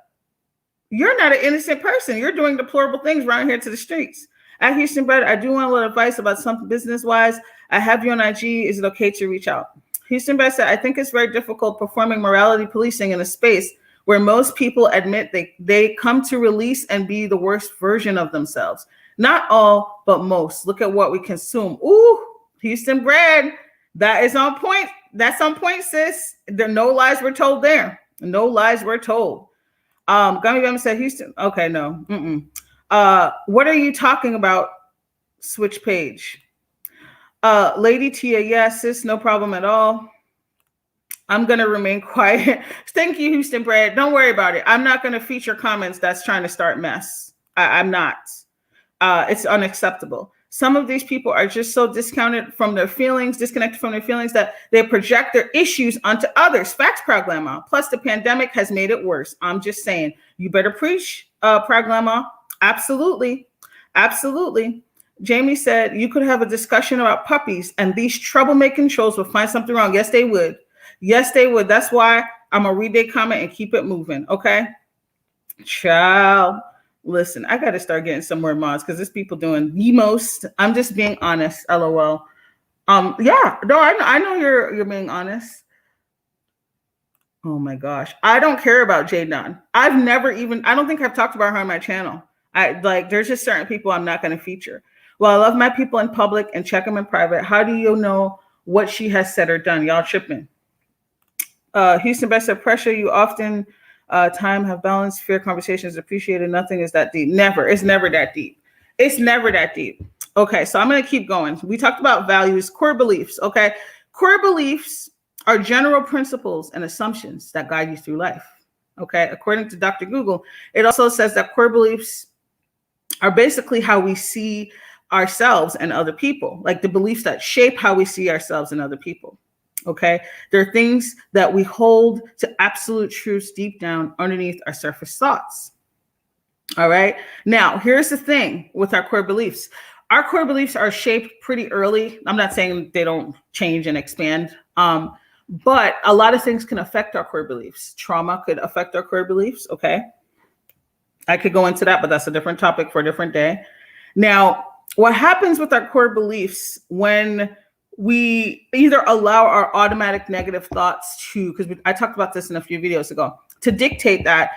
You're not an innocent person. You're doing deplorable things around here to the streets. At Houston Bread, I do want a little advice about something business-wise. I have you on IG. Is it okay to reach out? Houston Bread said, I think it's very difficult performing morality policing in a space where most people admit they come to release and be the worst version of themselves. Not all, but most. Look at what we consume. Ooh, Houston Bread. That is on point. That's on point, sis. There no lies were told there. No lies were told. Gummy Bam said, Houston. Okay, no. What are you talking about? Switch page. Lady Tia, yes, sis, no problem at all. I'm going to remain quiet. Thank you, Houston Bread. Don't worry about it. I'm not going to feature comments that's trying to start mess. I'm not. It's unacceptable. Some of these people are just so disconnected from their feelings that they project their issues onto others. Facts, Proud Grandma. Plus, the pandemic has made it worse. I'm just saying, you better preach, Proud Grandma. Absolutely. Absolutely. Jamie said you could have a discussion about puppies and these troublemaking trolls would find something wrong. Yes, they would. Yes, they would. That's why I'm going to read their comment and keep it moving. Okay. Child. Listen, I got to start getting some more mods because there's people doing the most. I'm just being honest. LOL. Yeah, no, I know you're being honest. Oh my gosh. I don't care about Jay Dunn. I don't think I've talked about her on my channel. There's just certain people I'm not going to feature. Well, I love my people in public and check them in private. How do you know what she has said or done? Y'all tripping. Houston Best said, pressure, you often time have balanced, fair conversations appreciated. Nothing is that deep. Never. It's never that deep. It's never that deep. Okay, so I'm going to keep going. We talked about values, core beliefs. Okay, core beliefs are general principles and assumptions that guide you through life. Okay, according to Dr. Google, it also says that core beliefs are basically how we see ourselves and other people, like the beliefs that shape how we see ourselves and other people. Okay, they're things that we hold to absolute truths deep down underneath our surface thoughts. All right, now here's the thing with our core beliefs. Our core beliefs are shaped pretty early. I'm not saying they don't change and expand, but a lot of things can affect our core beliefs. Trauma could affect our core beliefs. Okay, I could go into that, but that's a different topic for a different day. Now, what happens with our core beliefs when we either allow our automatic negative thoughts to, because I talked about this in a few videos ago, to dictate that,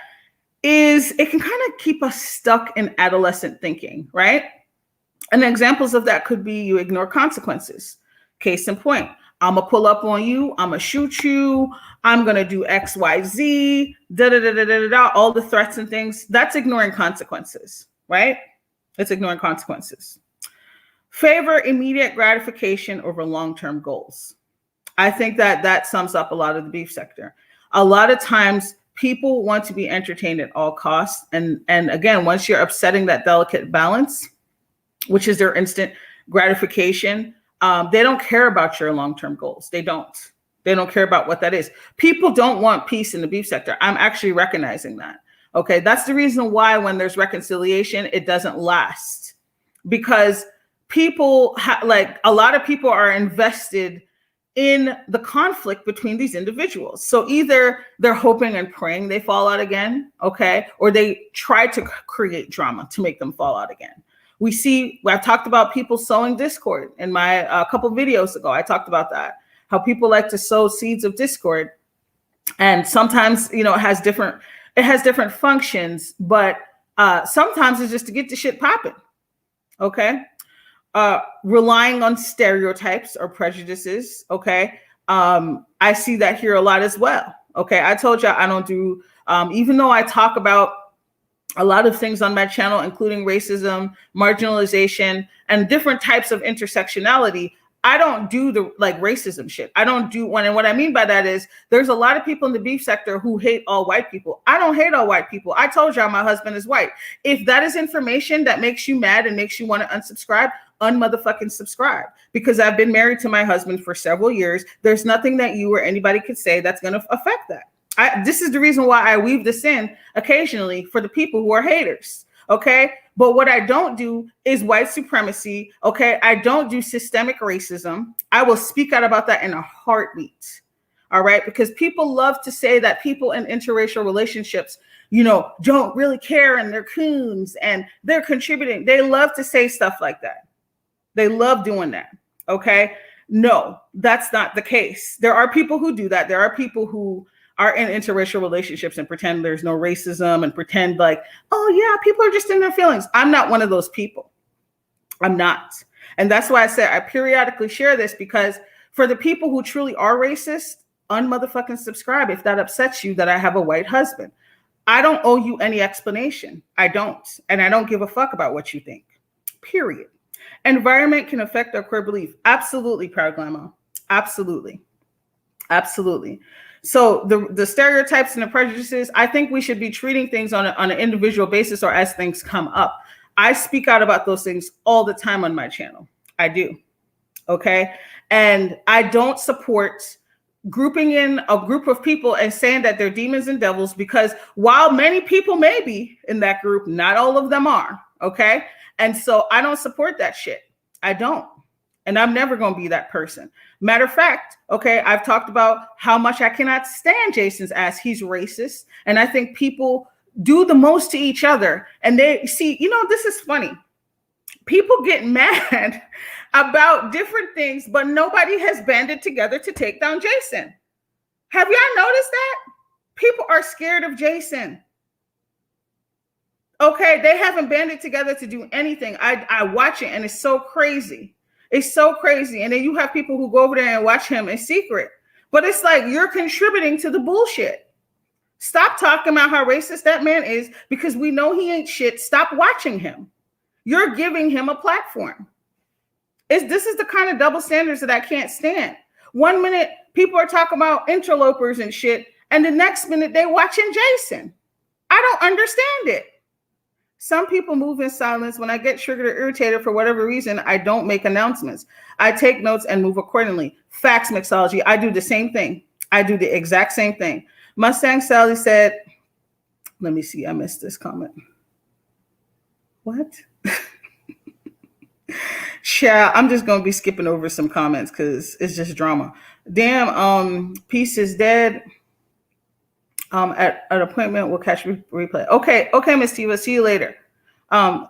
is it can kind of keep us stuck in adolescent thinking, right? And examples of that could be you ignore consequences. Case in point, I'm gonna pull up on you, I'm gonna shoot you, I'm gonna do X, Y, Z, all the threats and things. That's ignoring consequences, right? It's ignoring consequences. Favor immediate gratification over long-term goals. I think that sums up a lot of the beef sector. A lot of times people want to be entertained at all costs. And again, once you're upsetting that delicate balance, which is their instant gratification, they don't care about your long-term goals. They don't care about what that is. People don't want peace in the beef sector. I'm actually recognizing that. Okay, that's the reason why when there's reconciliation, it doesn't last, because people like a lot of people are invested in the conflict between these individuals. So either they're hoping and praying they fall out again, okay, or they try to create drama to make them fall out again. I've talked about people sowing discord in my couple videos ago. I talked about that, how people like to sow seeds of discord, and sometimes it has different functions, but sometimes it's just to get the shit popping. Okay. Relying on stereotypes or prejudices. Okay. I see that here a lot as well. Okay. I told you I don't do, even though I talk about a lot of things on my channel, including racism, marginalization, and different types of intersectionality, I don't do the racism shit. I don't do one. And what I mean by that is there's a lot of people in the beef sector who hate all white people. I don't hate all white people. I told y'all my husband is white. If that is information that makes you mad and makes you want to unsubscribe, unmotherfucking subscribe, because I've been married to my husband for several years. There's nothing that you or anybody could say that's going to affect that. This is the reason why I weave this in occasionally for the people who are haters. Okay. But what I don't do is white supremacy. Okay. I don't do systemic racism. I will speak out about that in a heartbeat. All right. Because people love to say that people in interracial relationships, don't really care and they're coons and they're contributing. They love to say stuff like that. They love doing that. Okay. No, that's not the case. There are people who do that. There are people who are in interracial relationships and pretend there's no racism and pretend like, oh yeah, people are just in their feelings. I'm not one of those people. I'm not. And that's why I said I periodically share this, because for the people who truly are racist, unmotherfucking subscribe if that upsets you that I have a white husband. I don't owe you any explanation. I don't. And I don't give a fuck about what you think. Period. Environment can affect our core belief. Absolutely, Proud Grandma. Absolutely. Absolutely. So the stereotypes and the prejudices, I think we should be treating things on an individual basis or as things come up. I speak out about those things all the time on my channel. I do. Okay. And I don't support grouping in a group of people and saying that they're demons and devils, because while many people may be in that group, not all of them are. Okay. And so I don't support that shit. I don't. And I'm never going to be that person. Matter of fact, okay, I've talked about how much I cannot stand Jason's ass. He's racist. And I think people do the most to each other. And they see, this is funny. People get mad about different things, but nobody has banded together to take down Jason. Have y'all noticed that? People are scared of Jason. Okay, they haven't banded together to do anything. I watch it and it's so crazy. It's so crazy. And then you have people who go over there and watch him in secret. But it's like you're contributing to the bullshit. Stop talking about how racist that man is, because we know he ain't shit. Stop watching him. You're giving him a platform. This is the kind of double standards that I can't stand. 1 minute, people are talking about interlopers and shit, and the next minute they watching Jason. I don't understand it. Some people move in silence. When I get triggered or irritated for whatever reason, I don't make announcements. I take notes and move accordingly. Facts, mixology. I do the same thing. I do the exact same thing. Mustang Sally said, let me see. I missed this comment. What? Yeah, I'm just going to be skipping over some comments because it's just drama. Damn, Peace is dead. At an appointment, we'll catch replay. Okay, Miss Tiva, see you later.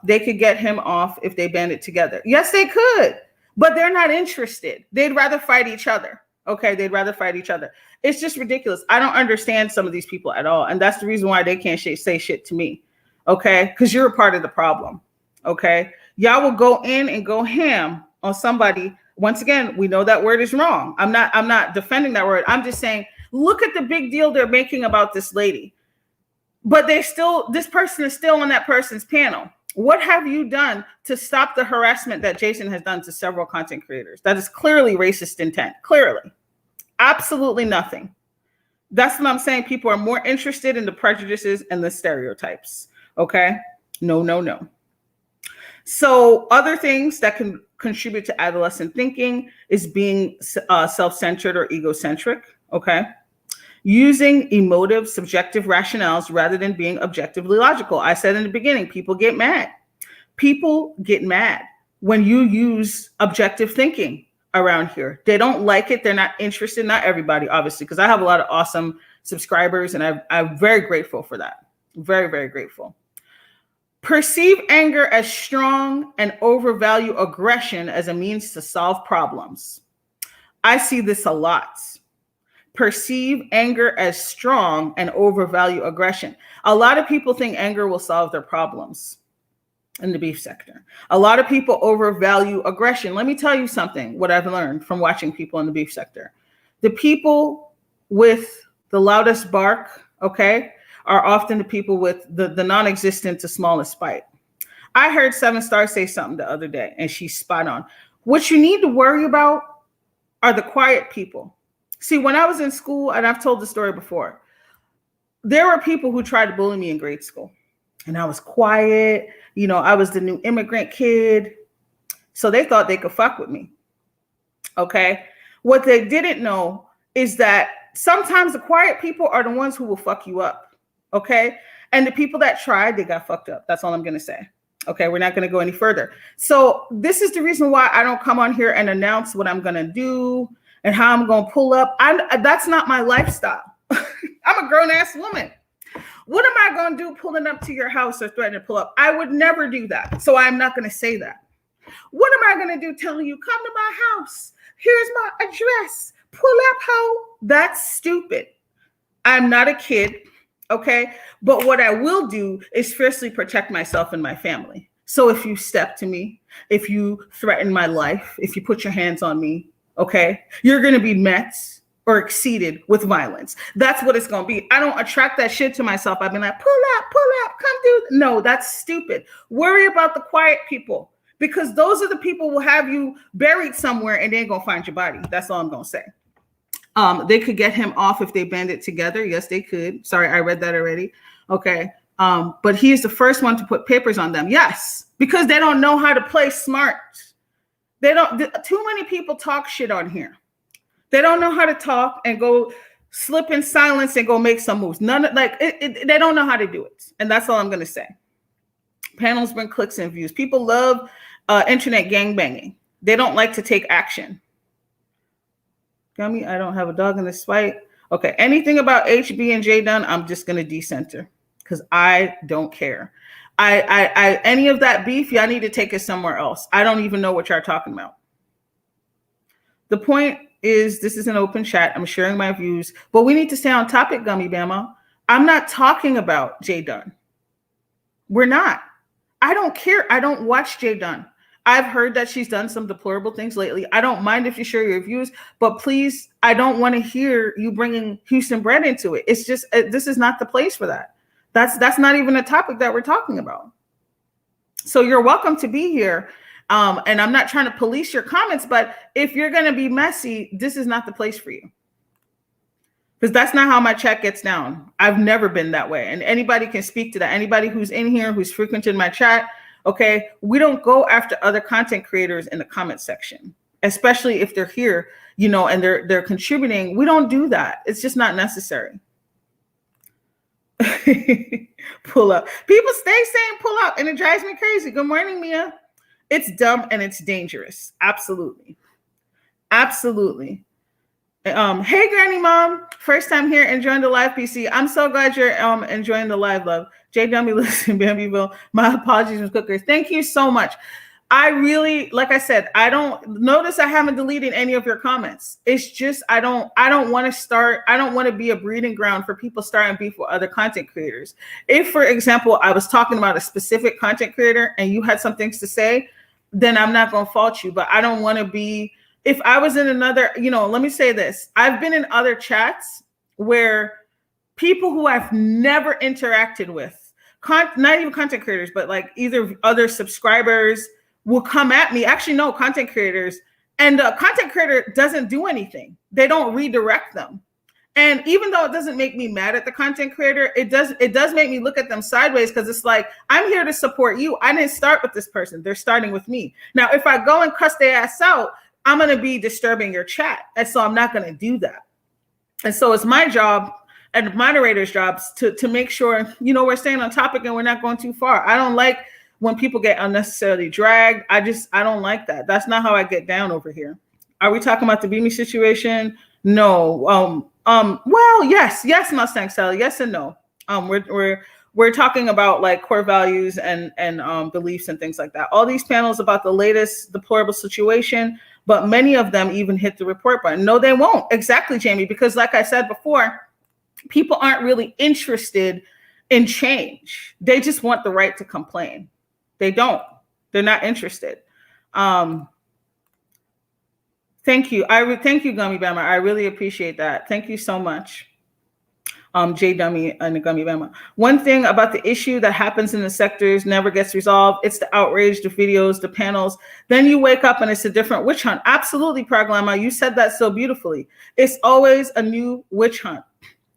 They could get him off if they band it together. Yes, they could, but they're not interested. They'd rather fight each other. Okay, they'd rather fight each other. It's just ridiculous. I don't understand some of these people at all, and that's the reason why they can't say shit to me. Okay, because you're a part of the problem. Okay, y'all will go in and go ham on somebody. Once again, we know that word is wrong. I'm not defending that word. I'm just saying, look at the big deal they're making about this lady. But this person is still on that person's panel. What have you done to stop the harassment that Jason has done to several content creators? That is clearly racist intent. Clearly. Absolutely nothing. That's what I'm saying. People are more interested in the prejudices and the stereotypes. Okay? No. So other things that can contribute to adolescent thinking is being self-centered or egocentric. Okay? Using emotive, subjective rationales rather than being objectively logical. I said in the beginning, people get mad. People get mad when you use objective thinking around here. They don't like it. They're not interested. Not everybody, obviously, because I have a lot of awesome subscribers, and I'm very grateful for that. Very, very grateful. Perceive anger as strong and overvalue aggression as a means to solve problems. I see this a lot. Perceive anger as strong and overvalue aggression. A lot of people think anger will solve their problems in the beef sector. A lot of people overvalue aggression. Let me tell you something, what I've learned from watching people in the beef sector. The people with the loudest bark, okay, are often the people with the non-existent to smallest spite. I heard 7 Star say something the other day, and she's spot on. What you need to worry about are the quiet people. See, when I was in school, and I've told the story before, there were people who tried to bully me in grade school. And I was quiet. You know, I was the new immigrant kid. So they thought they could fuck with me. Okay? What they didn't know is that sometimes the quiet people are the ones who will fuck you up. Okay? And the people that tried, they got fucked up. That's all I'm going to say. Okay? We're not going to go any further. So this is the reason why I don't come on here and announce what I'm going to do and how I'm going to pull up. That's not my lifestyle. I'm a grown-ass woman. What am I going to do pulling up to your house or threatening to pull up? I would never do that. So I'm not going to say that. What am I going to do telling you, come to my house? Here's my address. Pull up, hoe. That's stupid. I'm not a kid, okay? But what I will do is fiercely protect myself and my family. So if you step to me, if you threaten my life, if you put your hands on me, okay, you're going to be met or exceeded with violence. That's what it's going to be. I don't attract that shit to myself. I've been like, pull up, come do. No, that's stupid. Worry about the quiet people, because those are the people who will have you buried somewhere and they ain't going to find your body. That's all I'm going to say. They could get him off if they band it together. Yes, they could. Sorry, I read that already. Okay. But he is the first one to put papers on them. Yes, because they don't know how to play smart. Too many people talk shit on here. They don't know how to talk and go slip in silence and go make some moves. They don't know how to do it. And that's all I'm going to say. Panels bring clicks and views. People love internet gangbanging. They don't like to take action. Gummy, I don't have a dog in this fight. Okay, anything about HB and J Dunn, I'm just going to decenter because I don't care. Any of that beef, y'all need to take it somewhere else. I don't even know what y'all are talking about. The point is, this is an open chat. I'm sharing my views, but we need to stay on topic, Gummy Bama. I'm not talking about J Dunn. We're not. I don't care. I don't watch J Dunn. I've heard that she's done some deplorable things lately. I don't mind if you share your views, but please, I don't want to hear you bringing Houston Bread into it. It's just, this is not the place for that. That's not even a topic that we're talking about. So you're welcome to be here. And I'm not trying to police your comments, but if you're going to be messy, this is not the place for you. Because that's not how my chat gets down. I've never been that way. And anybody can speak to that. Anybody who's in here, who's frequented my chat, okay, we don't go after other content creators in the comment section, especially if they're here, you know, and they're contributing. We don't do that. It's just not necessary. Pull up. People stay saying pull up, and it drives me crazy. Good morning, Mia. It's dumb and it's dangerous. Absolutely. Absolutely. Hey, Granny Mom, first time here, enjoying the live, PC. I'm so glad you're enjoying the live, love. J Dummy lives in Bambieville. My apologies, Ms. Cookers. Thank you so much. I really, like I said, I don't notice I haven't deleted any of your comments. It's just I don't want to be a breeding ground for people starting beef with other content creators. If, for example, I was talking about a specific content creator and you had some things to say, then I'm not going to fault you. But I don't want to be, if I was in another, let me say this. I've been in other chats where people who I've never interacted with, not even content creators, but like either other subscribers, will come at me. Actually, no, content creators. And the content creator doesn't do anything. They don't redirect them. And even though it doesn't make me mad at the content creator, it does make me look at them sideways, because it's like, I'm here to support you. I didn't start with this person. They're starting with me. Now, if I go and cuss their ass out, I'm going to be disturbing your chat. And so I'm not going to do that. And so it's my job and moderators' jobs to make sure, we're staying on topic and we're not going too far. I don't like when people get unnecessarily dragged. I don't like that. That's not how I get down over here. Are we talking about the Beanie situation? No. Well, yes, Mustang Sally. Yes and no. We're talking about like core values and beliefs and things like that. All these panels about the latest deplorable situation, but many of them even hit the report button. No, they won't. Exactly, Jamie, because like I said before, people aren't really interested in change. They just want the right to complain. They don't. They're not interested. Thank you. Thank you, Gummy Bama. I really appreciate that. Thank you so much. J Dummy and the Gummy Bama. One thing about the issue that happens in the sectors never gets resolved. It's the outrage, the videos, the panels. Then you wake up and it's a different witch hunt. Absolutely, Praglama. You said that so beautifully. It's always a new witch hunt.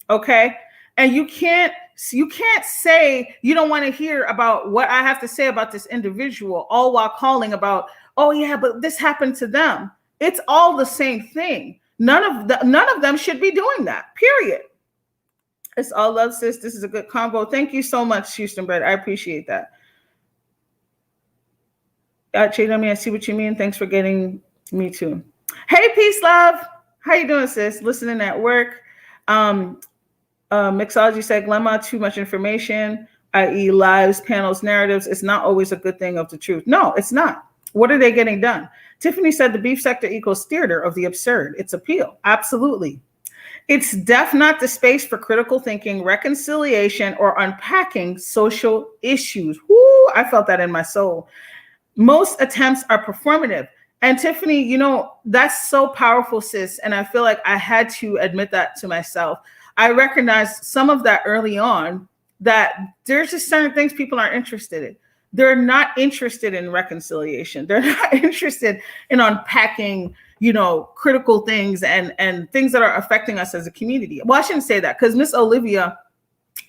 Okay? And you can't say you don't want to hear about what I have to say about this individual, all while calling about, oh yeah, but this happened to them. It's all the same thing. None of them should be doing that, period. It's all love, sis. This is a good combo. Thank you so much, Houston Bread. I appreciate that. I see what you mean. Thanks for getting me too. Hey, peace, love. How you doing, sis? Listening at work. Mixology said, Lemma, too much information, i.e. lives, panels, narratives. It's not always a good thing of the truth. No, it's not. What are they getting done? Tiffany said the beef sector equals theater of the absurd. It's appeal. Absolutely. It's not the space for critical thinking, reconciliation, or unpacking social issues. Woo, I felt that in my soul. Most attempts are performative. And Tiffany, that's so powerful, sis. And I feel like I had to admit that to myself. I recognized some of that early on, that there's just certain things people aren't interested in. They're not interested in reconciliation. They're not interested in unpacking, critical things and things that are affecting us as a community. Well, I shouldn't say that, because Miss Olivia,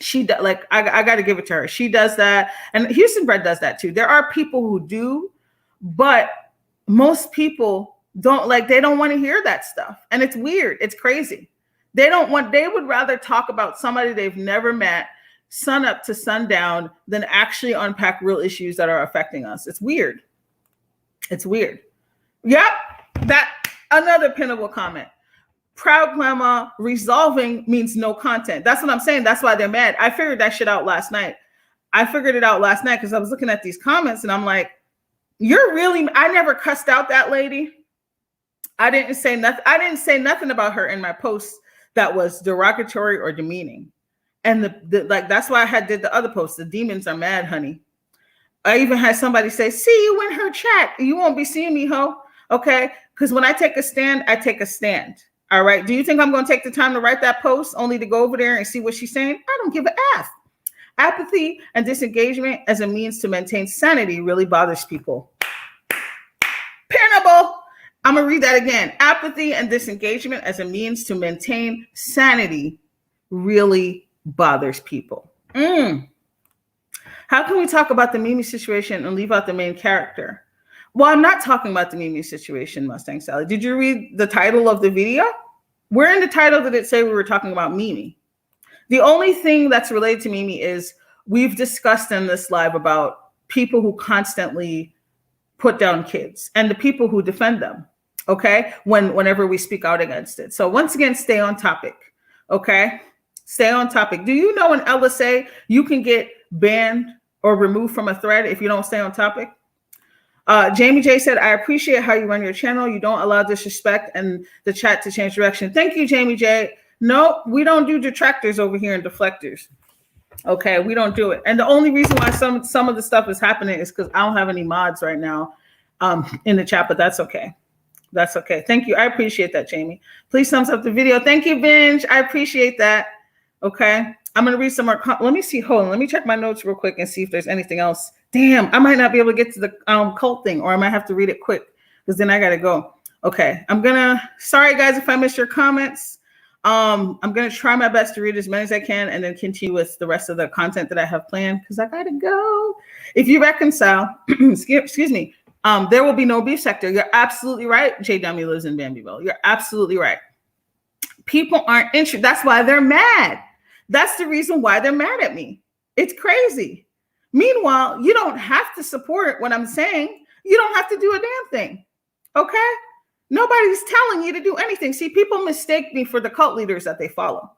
I got to give it to her. She does that. And Houston Bread does that too. There are people who do, but most people don't they don't want to hear that stuff. And it's weird. It's crazy. They would rather talk about somebody they've never met, sun up to sundown, than actually unpack real issues that are affecting us. It's weird. It's weird. Yep. That another pinnable comment. Proud Grandma, resolving means no content. That's what I'm saying. That's why they're mad. I figured that shit out last night. I figured it out last night because I was looking at these comments and I'm like, I never cussed out that lady. I didn't say nothing about her in my post that was derogatory or demeaning. And that's why I did the other post. The demons are mad, honey. I even had somebody say, see you in her chat. You won't be seeing me, ho. Okay? Because when I take a stand, I take a stand. All right? Do you think I'm going to take the time to write that post only to go over there and see what she's saying? I don't give a F. Apathy and disengagement as a means to maintain sanity really bothers people. Pinnable. I'm going to read that again. Apathy and disengagement as a means to maintain sanity really bothers people. How can we talk about the Mimi situation and leave out the main character? Well, I'm not talking about the Mimi situation, Mustang Sally. Did you read the title of the video? Where in the title did it say we were talking about Mimi? The only thing that's related to Mimi is we've discussed in this live about people who constantly put down kids and the people who defend them. Okay. Whenever we speak out against it. So once again, stay on topic. Okay. Stay on topic. Do you know in LSA, you can get banned or removed from a thread if you don't stay on topic? Jamie J said, I appreciate how you run your channel. You don't allow disrespect and the chat to change direction. Thank you, Jamie J. No, we don't do detractors over here and deflectors. Okay, we don't do it. And the only reason why some of the stuff is happening is because I don't have any mods right now in the chat, but that's okay. That's okay. Thank you. I appreciate that, Jamie. Please thumbs up the video. Thank you, Binge. I appreciate that. Okay. I'm going to read some more. Let me see. Hold on. Let me check my notes real quick and see if there's anything else. Damn, I might not be able to get to the cult thing, or I might have to read it quick because then I got to go. Okay. Sorry guys, if I missed your comments. I'm going to try my best to read as many as I can and then continue with the rest of the content that I have planned because I got to go. If you reconcile, excuse me, there will be no beef sector. You're absolutely right. J Dummy lives in Bambieville. You're absolutely right. People aren't interested. That's why they're mad. That's the reason why they're mad at me. It's crazy. Meanwhile, you don't have to support what I'm saying. You don't have to do a damn thing. Okay? Nobody's telling you to do anything. See, people mistake me for the cult leaders that they follow.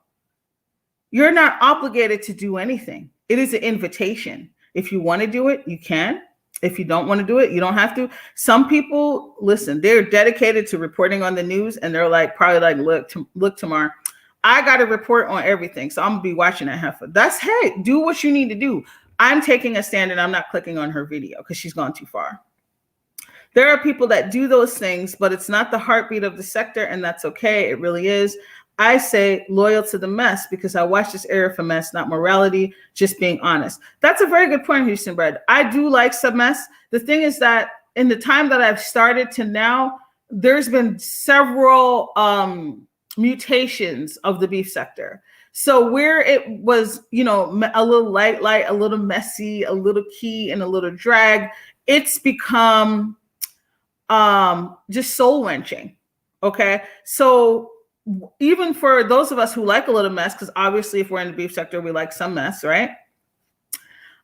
You're not obligated to do anything. It is an invitation. If you want to do it, you can. If you don't want to do it, you don't have to. Some people, listen, they're dedicated to reporting on the news and they're like, probably like, look tomorrow. I got to report on everything. So I'm going to be watching that heifer. Hey, do what you need to do. I'm taking a stand and I'm not clicking on her video because she's gone too far. There are people that do those things, but it's not the heartbeat of the sector, and that's okay. It really is. I say loyal to the mess because I watch this era for mess, not morality, just being honest. That's a very good point, Houston Bread. I do like some mess. The thing is that in the time that I've started to now, there's been several mutations of the beef sector. So where it was, you know, a little light, a little messy, a little key, and a little drag, it's become just soul wrenching. Okay. So even for those of us who like a little mess, because obviously if we're in the beef sector, we like some mess, right?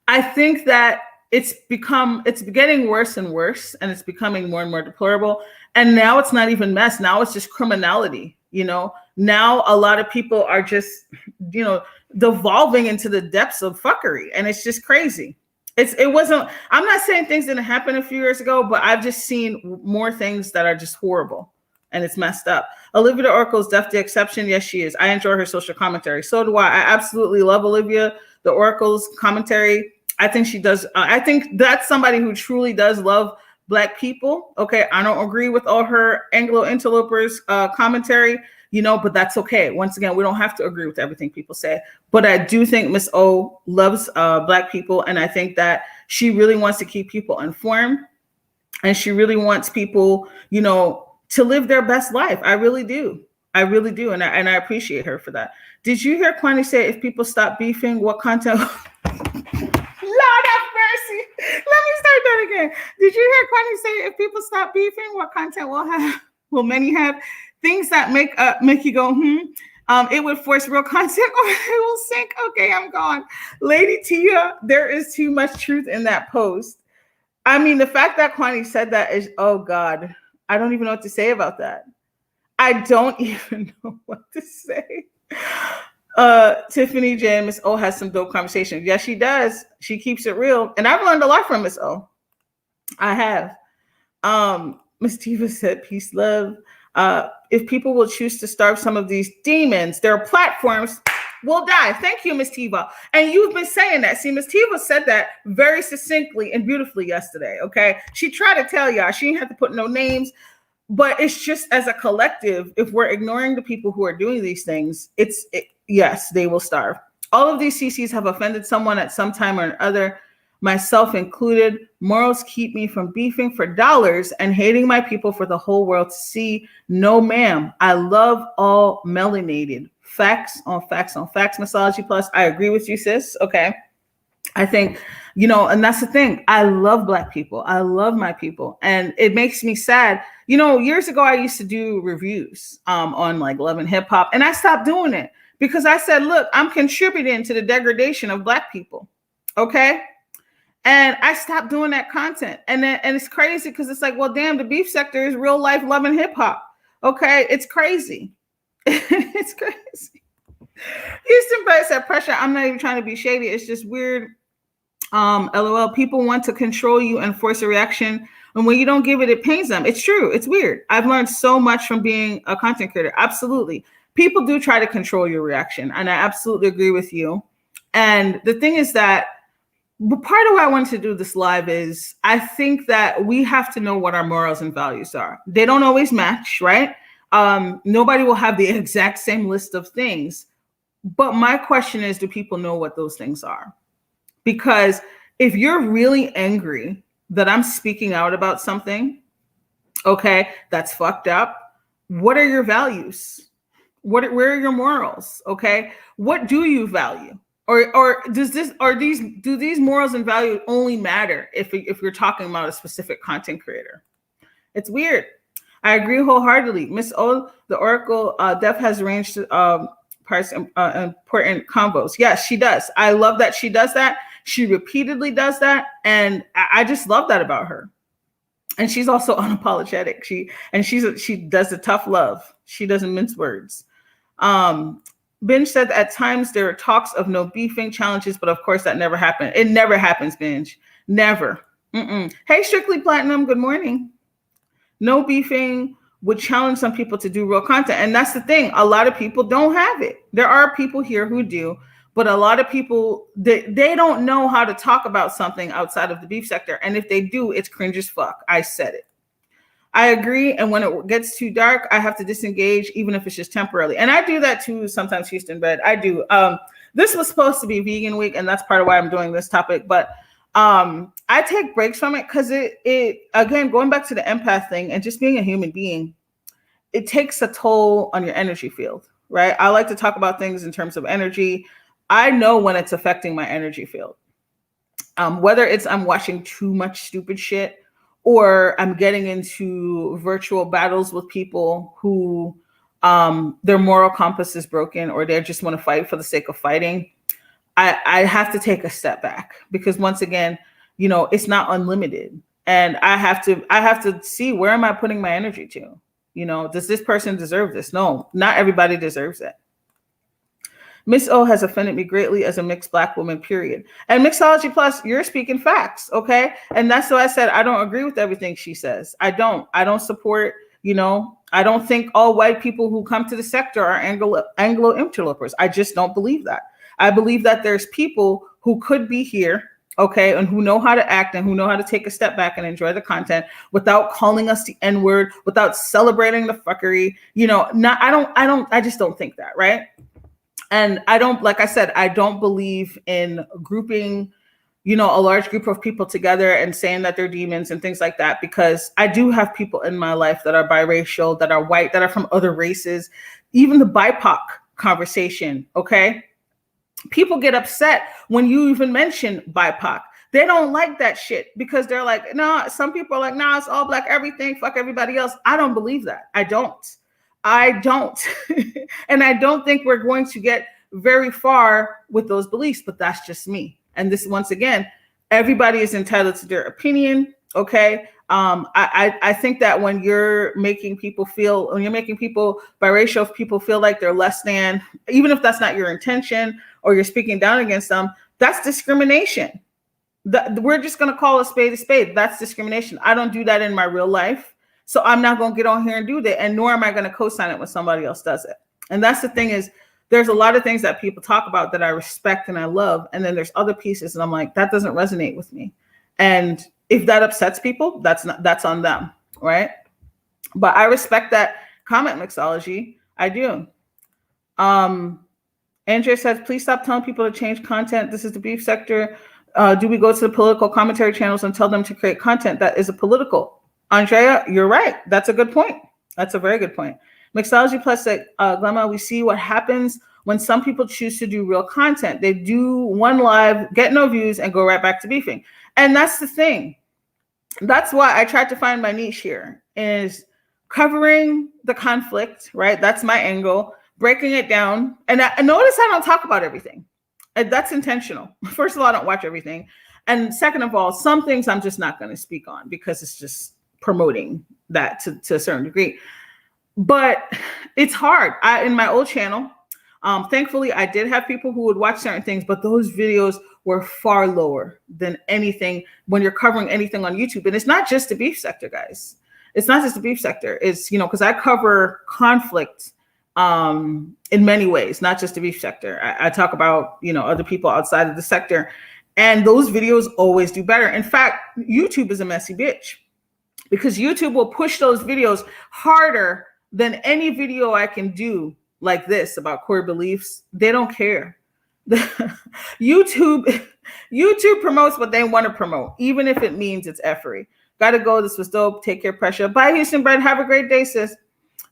I think that it's getting worse and worse, and it's becoming more and more deplorable. And now it's not even mess. Now it's just criminality. You know, now a lot of people are just, you know, devolving into the depths of fuckery, and it's just crazy. I'm not saying things didn't happen a few years ago, but I've just seen more things that are just horrible, and it's messed up. Olivia the Oracle is definitely the exception. Yes, she is. I enjoy her social commentary. So do I. I absolutely love Olivia the Oracle's commentary. I think she does. I think that's somebody who truly does love Black people. Okay. I don't agree with all her Anglo interlopers commentary, you know, but that's okay. Once again, we don't have to agree with everything people say, but I do think Miss O loves Black people. And I think that she really wants to keep people informed, and she really wants people, you know, to live their best life. I really do. I really do. And I appreciate her for that. Did you hear Kwani say, if people stop beefing, what content? Lord have mercy. Let me start that again. Did you hear Kwani say, if people stop beefing, what content will many have? Things that make you go, it would force real content or it will sink. Okay, I'm gone. Lady Tia, there is too much truth in that post. I mean, the fact that Kwani said that is, oh God, I don't even know what to say about that. I don't even know what to say. Tiffany J and Miss O has some dope conversations. Yes, she does. She keeps it real. And I've learned a lot from Miss O. I have. Miss Tiva said, peace, love. If people will choose to starve some of these demons, their platforms will die. Thank you, Miss Tiva. And you've been saying that. See, Miss Tiva said that very succinctly and beautifully yesterday. Okay. She tried to tell y'all, she didn't have to put no names, but it's just as a collective, if we're ignoring the people who are doing these things, yes, they will starve. All of these CCs have offended someone at some time or another, myself included. Morals keep me from beefing for dollars and hating my people for the whole world to see. No, ma'am. I love all melanated. Facts on facts on facts. Misogyny plus. I agree with you, sis. Okay. I think, you know, and that's the thing. I love Black people. I love my people. And it makes me sad. You know, years ago, I used to do reviews on like Love and Hip Hop, and I stopped doing it because I said, look, I'm contributing to the degradation of Black people. Okay. And I stopped doing that content. And it's crazy because it's like, well, damn, the beef sector is real life loving hip hop. Okay, it's crazy. It's crazy. Houston Bright said pressure. I'm not even trying to be shady. It's just weird. LOL. People want to control you and force a reaction. And when you don't give it, it pains them. It's true. It's weird. I've learned so much from being a content creator. Absolutely. People do try to control your reaction. And I absolutely agree with you. And the thing is that part of why I wanted to do this live is I think that we have to know what our morals and values are. They don't always match, right? Nobody will have the exact same list of things. But my question is, do people know what those things are? Because if you're really angry that I'm speaking out about something, okay, that's fucked up. What are your values? Where are your morals? Okay, what do you value? Or do these morals and values only matter if you're talking about a specific content creator? It's weird. I agree wholeheartedly. Miss O, the Oracle, Def has arranged parts important combos. Yes, she does. I love that she does that. She repeatedly does that, and I just love that about her. And she's also unapologetic. She does the tough love. She doesn't mince words. Binge said that at times there are talks of no beefing challenges, but of course that never happened. It never happens, Binge. Never. Hey, Strictly Platinum, good morning. No beefing would challenge some people to do real content. And that's the thing. A lot of people don't have it. There are people here who do, but a lot of people, they don't know how to talk about something outside of the beef sector. And if they do, it's cringe as fuck. I said it. I agree. And when it gets too dark, I have to disengage, even if it's just temporarily. And I do that too sometimes, Houston, but I do. This was supposed to be vegan week, and that's part of why I'm doing this topic. But I take breaks from it because it, again, going back to the empath thing and just being a human being, it takes a toll on your energy field, right? I like to talk about things in terms of energy. I know when it's affecting my energy field. Whether it's I'm watching too much stupid shit or I'm getting into virtual battles with people who their moral compass is broken or they just want to fight for the sake of fighting. I have to take a step back because once again, you know, it's not unlimited. And I have to see, where am I putting my energy to? You know, does this person deserve this? No, not everybody deserves it. Miss O has offended me greatly as a mixed Black woman, period. And Mixology Plus, you're speaking facts, okay? And that's why I said I don't agree with everything she says. I don't support, you know, I don't think all white people who come to the sector are Anglo interlopers. I just don't believe that. I believe that there's people who could be here, okay, and who know how to act and who know how to take a step back and enjoy the content without calling us the N-word, without celebrating the fuckery. You know, I just don't think that, right? And I don't, like I said, I don't believe in grouping, you know, a large group of people together and saying that they're demons and things like that, because I do have people in my life that are biracial, that are white, that are from other races, even the BIPOC conversation, okay? People get upset when you even mention BIPOC. They don't like that shit because they're like, no, some people are like, no, it's all Black everything, fuck everybody else. I don't believe that. I don't. And I don't think we're going to get very far with those beliefs, but that's just me. And this, once again, everybody is entitled to their opinion. Okay. I think that when you're making people biracial, people feel like they're less than, even if that's not your intention or you're speaking down against them, that's discrimination. We're just going to call a spade a spade. That's discrimination. I don't do that in my real life. So I'm not going to get on here and do that. And nor am I going to co-sign it when somebody else does it. And that's the thing, is there's a lot of things that people talk about that I respect and I love. And then there's other pieces and I'm like, that doesn't resonate with me. And if that upsets people, that's on them, right? But I respect that comment, Mixology. I do. Andrea says, please stop telling people to change content. This is the beef sector. Do we go to the political commentary channels and tell them to create content that is a political? Andrea, you're right. That's a good point. That's a very good point. Mixology Plus said, Glemma, we see what happens when some people choose to do real content. They do one live, get no views, and go right back to beefing. And that's the thing. That's why I tried to find my niche here, is covering the conflict, right? That's my angle, breaking it down. And I notice I don't talk about everything. That's intentional. First of all, I don't watch everything. And second of all, some things I'm just not going to speak on because it's just promoting that to a certain degree. But it's hard. In my old channel, thankfully, I did have people who would watch certain things, but those videos were far lower than anything when you're covering anything on YouTube. And it's not just the beef sector, guys. It's not just the beef sector. It's, because I cover conflict in many ways, not just the beef sector. I talk about, other people outside of the sector. And those videos always do better. In fact, YouTube is a messy bitch because YouTube will push those videos harder than any video I can do like this about core beliefs. They don't care. YouTube promotes what they want to promote, even if it means it's effery. Gotta go. This was dope. Take care, Pressure. Bye, Houston Bread. Have a great day, sis.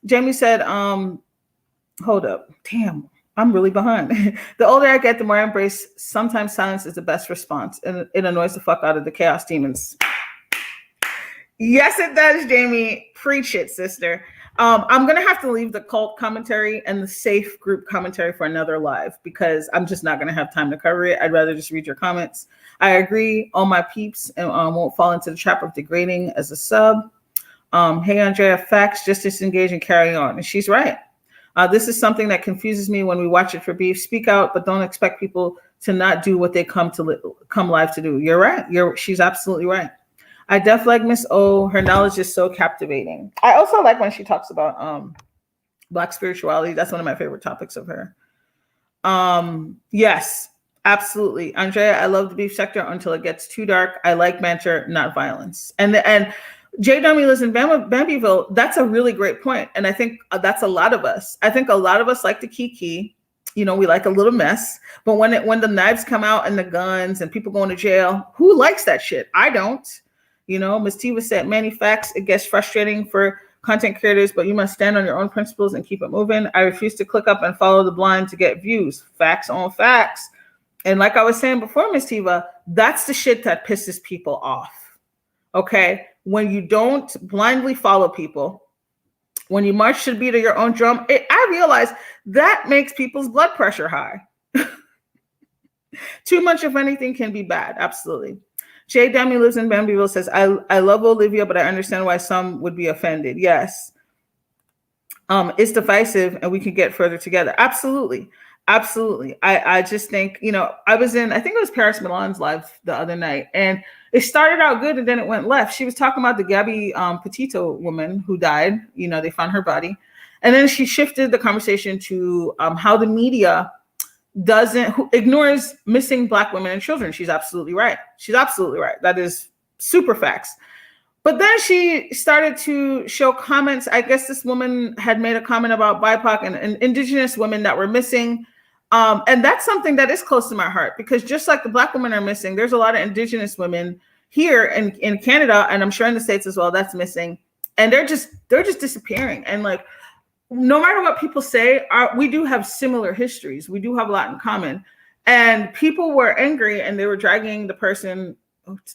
Jamie said, hold up. Damn, I'm really behind. The older I get, the more I embrace. Sometimes silence is the best response, and it annoys the fuck out of the chaos demons. Yes, it does, Jamie. Preach it, sister. I'm going to have to leave the cult commentary and the safe group commentary for another live because I'm just not going to have time to cover it. I'd rather just read your comments. I agree, all my peeps, and won't fall into the trap of degrading as a sub. Hey, Andrea, facts, just disengage and carry on. And she's right. This is something that confuses me when we watch it for beef. Speak out, but don't expect people to not do what they come live to do. You're right. She's absolutely right. I def like Miss O. Her knowledge is so captivating. I also like when she talks about Black spirituality. That's one of my favorite topics of her. Yes, absolutely. Andrea, I love the beef sector until it gets too dark. I like banter, not violence. And J. Dummy lives in Bambieville. That's a really great point. And I think that's a lot of us. I think a lot of us like to kiki. We like a little mess. But when the knives come out and the guns and people going to jail, who likes that shit? I don't. Ms. Tiva said, many facts. It gets frustrating for content creators, but you must stand on your own principles and keep it moving. I refuse to click up and follow the blind to get views. Facts on facts. And like I was saying before, Ms. Tiva, that's the shit that pisses people off. Okay? When you don't blindly follow people, when you march to the beat of your own drum, I realize that makes people's blood pressure high. Too much of anything can be bad. Absolutely. Jay Demi lives in Bambieville says, I love Olivia, but I understand why some would be offended. Yes. It's divisive and we can get further together. Absolutely. Absolutely. I just think, I think it was Paris Milan's live the other night, and it started out good and then it went left. She was talking about the Gabby Petito woman who died. They found her body. And then she shifted the conversation to how the media ignores missing Black women and children. She's absolutely right. That is super facts. But then she started to show comments. I guess this woman had made a comment about BIPOC and Indigenous women that were missing. And that's something that is close to my heart because just like the Black women are missing, there's a lot of Indigenous women here in Canada, and I'm sure in the States as well, that's missing. And they're just disappearing. And like, no matter what people say, we do have similar histories. We do have a lot in common. And people were angry and they were dragging the person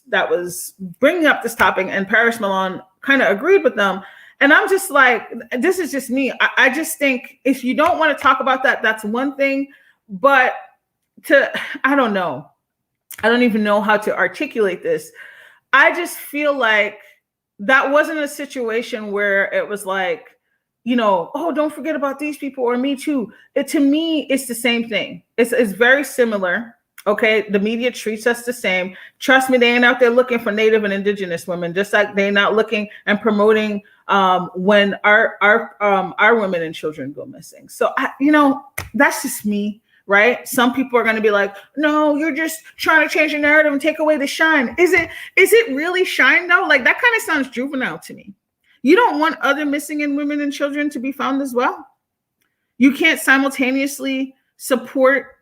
that was bringing up this topic, and Paris Milan kind of agreed with them. And I'm just like, this is just me. I just think if you don't want to talk about that, that's one thing. But I don't know. I don't even know how to articulate this. I just feel like that wasn't a situation where it was like, oh, don't forget about these people or me too. To me, it's the same thing. It's very similar. Okay, the media treats us the same. Trust me, they ain't out there looking for Native and Indigenous women, just like they're not looking and promoting when our women and children go missing. So that's just me, right? Some people are going to be like, no, you're just trying to change your narrative and take away the shine. Is it really shine though? Like that kind of sounds juvenile to me. You don't want other missing and women and children to be found as well. You can't simultaneously support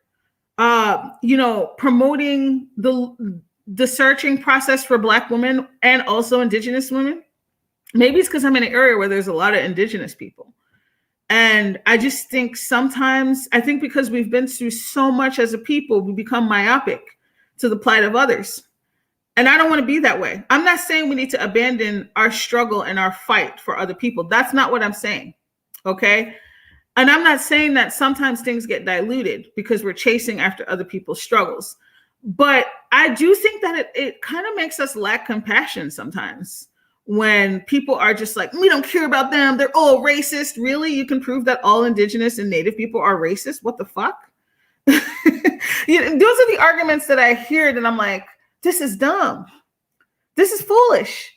promoting the searching process for Black women and also Indigenous women. Maybe it's because I'm in an area where there's a lot of Indigenous people. And I just think sometimes, because we've been through so much as a people, we become myopic to the plight of others. And I don't want to be that way. I'm not saying we need to abandon our struggle and our fight for other people. That's not what I'm saying. Okay. And I'm not saying that sometimes things get diluted because we're chasing after other people's struggles. But I do think that it kind of makes us lack compassion sometimes when people are just like, we don't care about them. They're all racist. Really? You can prove that all indigenous and native people are racist? What the fuck? Those are the arguments that I hear that I'm like, this is dumb. This is foolish.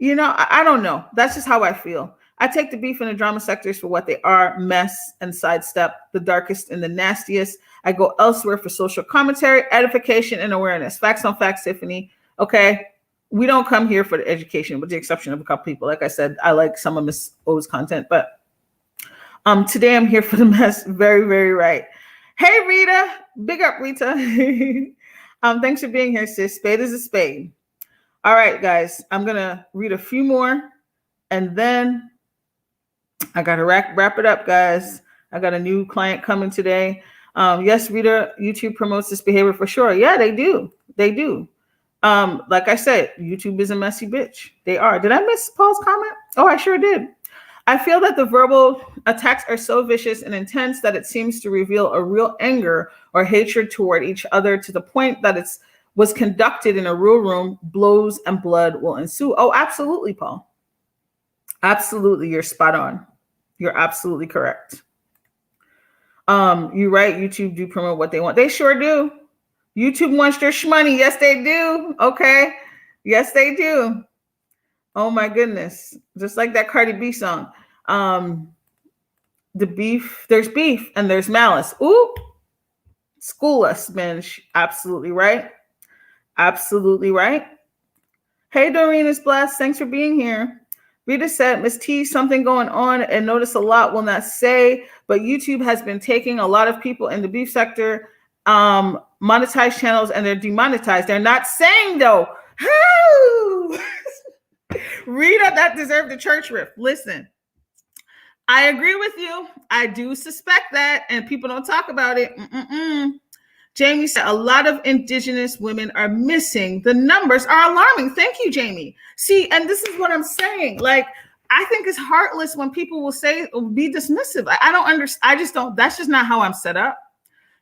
I don't know. That's just how I feel. I take the beef and the drama sectors for what they are, mess, and sidestep the darkest and the nastiest. I go elsewhere for social commentary, edification, and awareness. Facts on facts, Tiffany. Okay. We don't come here for the education, with the exception of a couple people. Like I said, I like some of Miss O's content, but today I'm here for the mess. Very, very right. Hey, Rita. Big up, Rita. Thanks for being here, sis. Spade is a spade. All right, guys. I'm going to read a few more, and then I got to wrap it up, guys. I got a new client coming today. Yes, Rita, YouTube promotes this behavior for sure. Yeah, they do. They do. Like I said, YouTube is a messy bitch. They are. Did I miss Paul's comment? Oh, I sure did. I feel that the verbal attacks are so vicious and intense that it seems to reveal a real anger or hatred toward each other to the point that it was conducted in a real room. Blows and blood will ensue. Oh, absolutely, Paul. Absolutely. You're spot on. You're absolutely correct. You're right. YouTube do promote what they want. They sure do. YouTube wants their shmoney. Yes, they do. Okay. Yes, they do. Oh my goodness. Just like that Cardi B song. The beef, there's beef and there's malice. Ooh. School us, man. Absolutely right. Absolutely right. Hey, Doreen is blessed. Thanks for being here. Rita said, Miss T, something going on and notice a lot will not say, but YouTube has been taking a lot of people in the beef sector, monetized channels, and they're demonetized. They're not saying though. Rita, that deserved a church rip. Listen, I agree with you. I do suspect that, and people don't talk about it. Jamie said a lot of indigenous women are missing. The numbers are alarming. Thank you, Jamie. See, and this is what I'm saying. Like, I think it's heartless when people will say, be dismissive. I don't understand. I just don't. That's just not how I'm set up.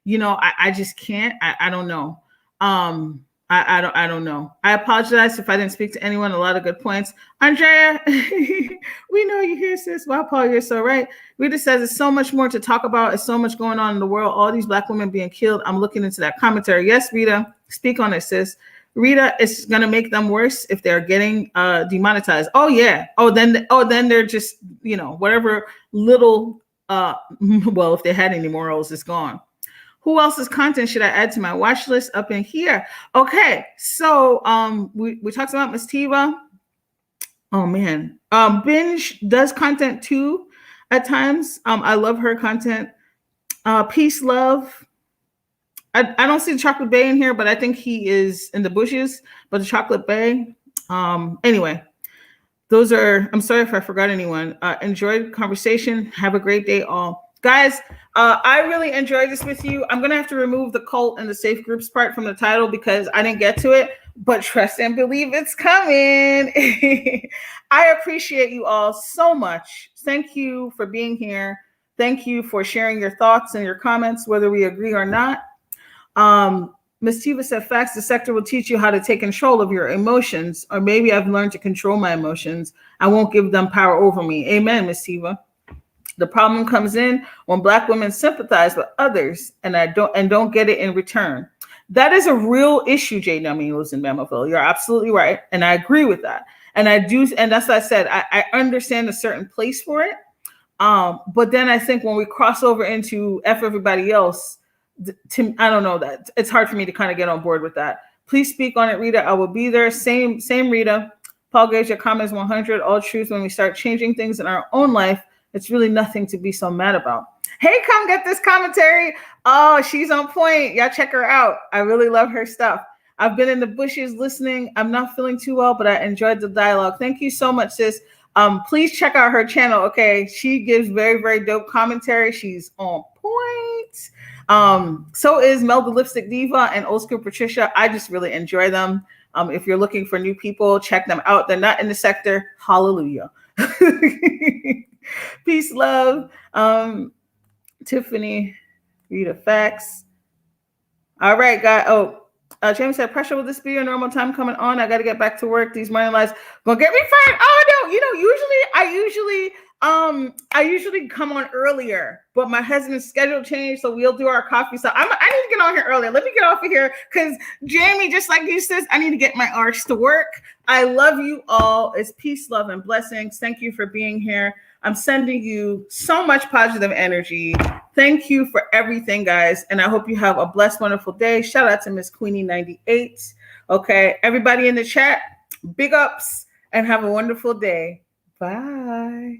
I just can't. I don't know. I don't know. I apologize if I didn't speak to anyone. A lot of good points. Andrea, we know you're here, sis. Wow, Paul, you're so right. Rita says it's so much more to talk about. It's so much going on in the world. All these Black women being killed. I'm looking into that commentary. Yes, Rita, speak on it, sis. Rita, it's gonna make them worse if they're getting demonetized. Oh yeah. Then they're just whatever little well, if they had any morals, it's gone. Who else's content should I add to my watch list up in here? Okay, so we talked about Miss Tiva. Oh man, Binge does content too at times. I love her content. Peace, love. I don't see the Chocolate Bay in here, but I think he is in the bushes. But the Chocolate Bay. Anyway, those are. I'm sorry if I forgot anyone. Enjoyed the conversation. Have a great day, all. Guys, I really enjoyed this with you. I'm going to have to remove the cult and the safe groups part from the title because I didn't get to it, but trust and believe it's coming. I appreciate you all so much. Thank you for being here. Thank you for sharing your thoughts and your comments, whether we agree or not. Ms. Tiva said, facts, the sector will teach you how to take control of your emotions, or maybe I've learned to control my emotions. I won't give them power over me. Amen, Ms. Tiva. The problem comes in when Black women sympathize with others and don't get it in return. That is a real issue, J. Dummy lives in Mammothville. You're absolutely right. And I agree with that. And I do, and that's what I said, I understand a certain place for it. But then I think when we cross over into F everybody else, I don't know, that it's hard for me to kind of get on board with that. Please speak on it, Rita. I will be there. Same, Rita. Paul Gage, your comments 100. All truth. When we start changing things in our own life, it's really nothing to be so mad about. Hey, come get this commentary. Oh, she's on point. Y'all check her out. I really love her stuff. I've been in the bushes listening. I'm not feeling too well, but I enjoyed the dialogue. Thank you so much, sis. Please check out her channel, okay? She gives very, very dope commentary. She's on point. So is Mel the Lipstick Diva and Old School Patricia. I just really enjoy them. If you're looking for new people, check them out. They're not in the sector. Hallelujah. Peace, love. Tiffany, Rita, facts. All right, guys. Oh, Jamie said, pressure, will this be your normal time coming on? I got to get back to work. These morning lives gonna get me fired. Oh no, I usually come on earlier, but my husband's schedule changed, so we'll do our coffee. So I need to get on here earlier. Let me get off of here because Jamie, just like you says, I need to get my arse to work. I love you all. It's peace, love, and blessings. Thank you for being here. I'm sending you so much positive energy. Thank you for everything, guys. And I hope you have a blessed, wonderful day. Shout out to Miss Queenie 98. Okay, everybody in the chat, big ups and have a wonderful day. Bye.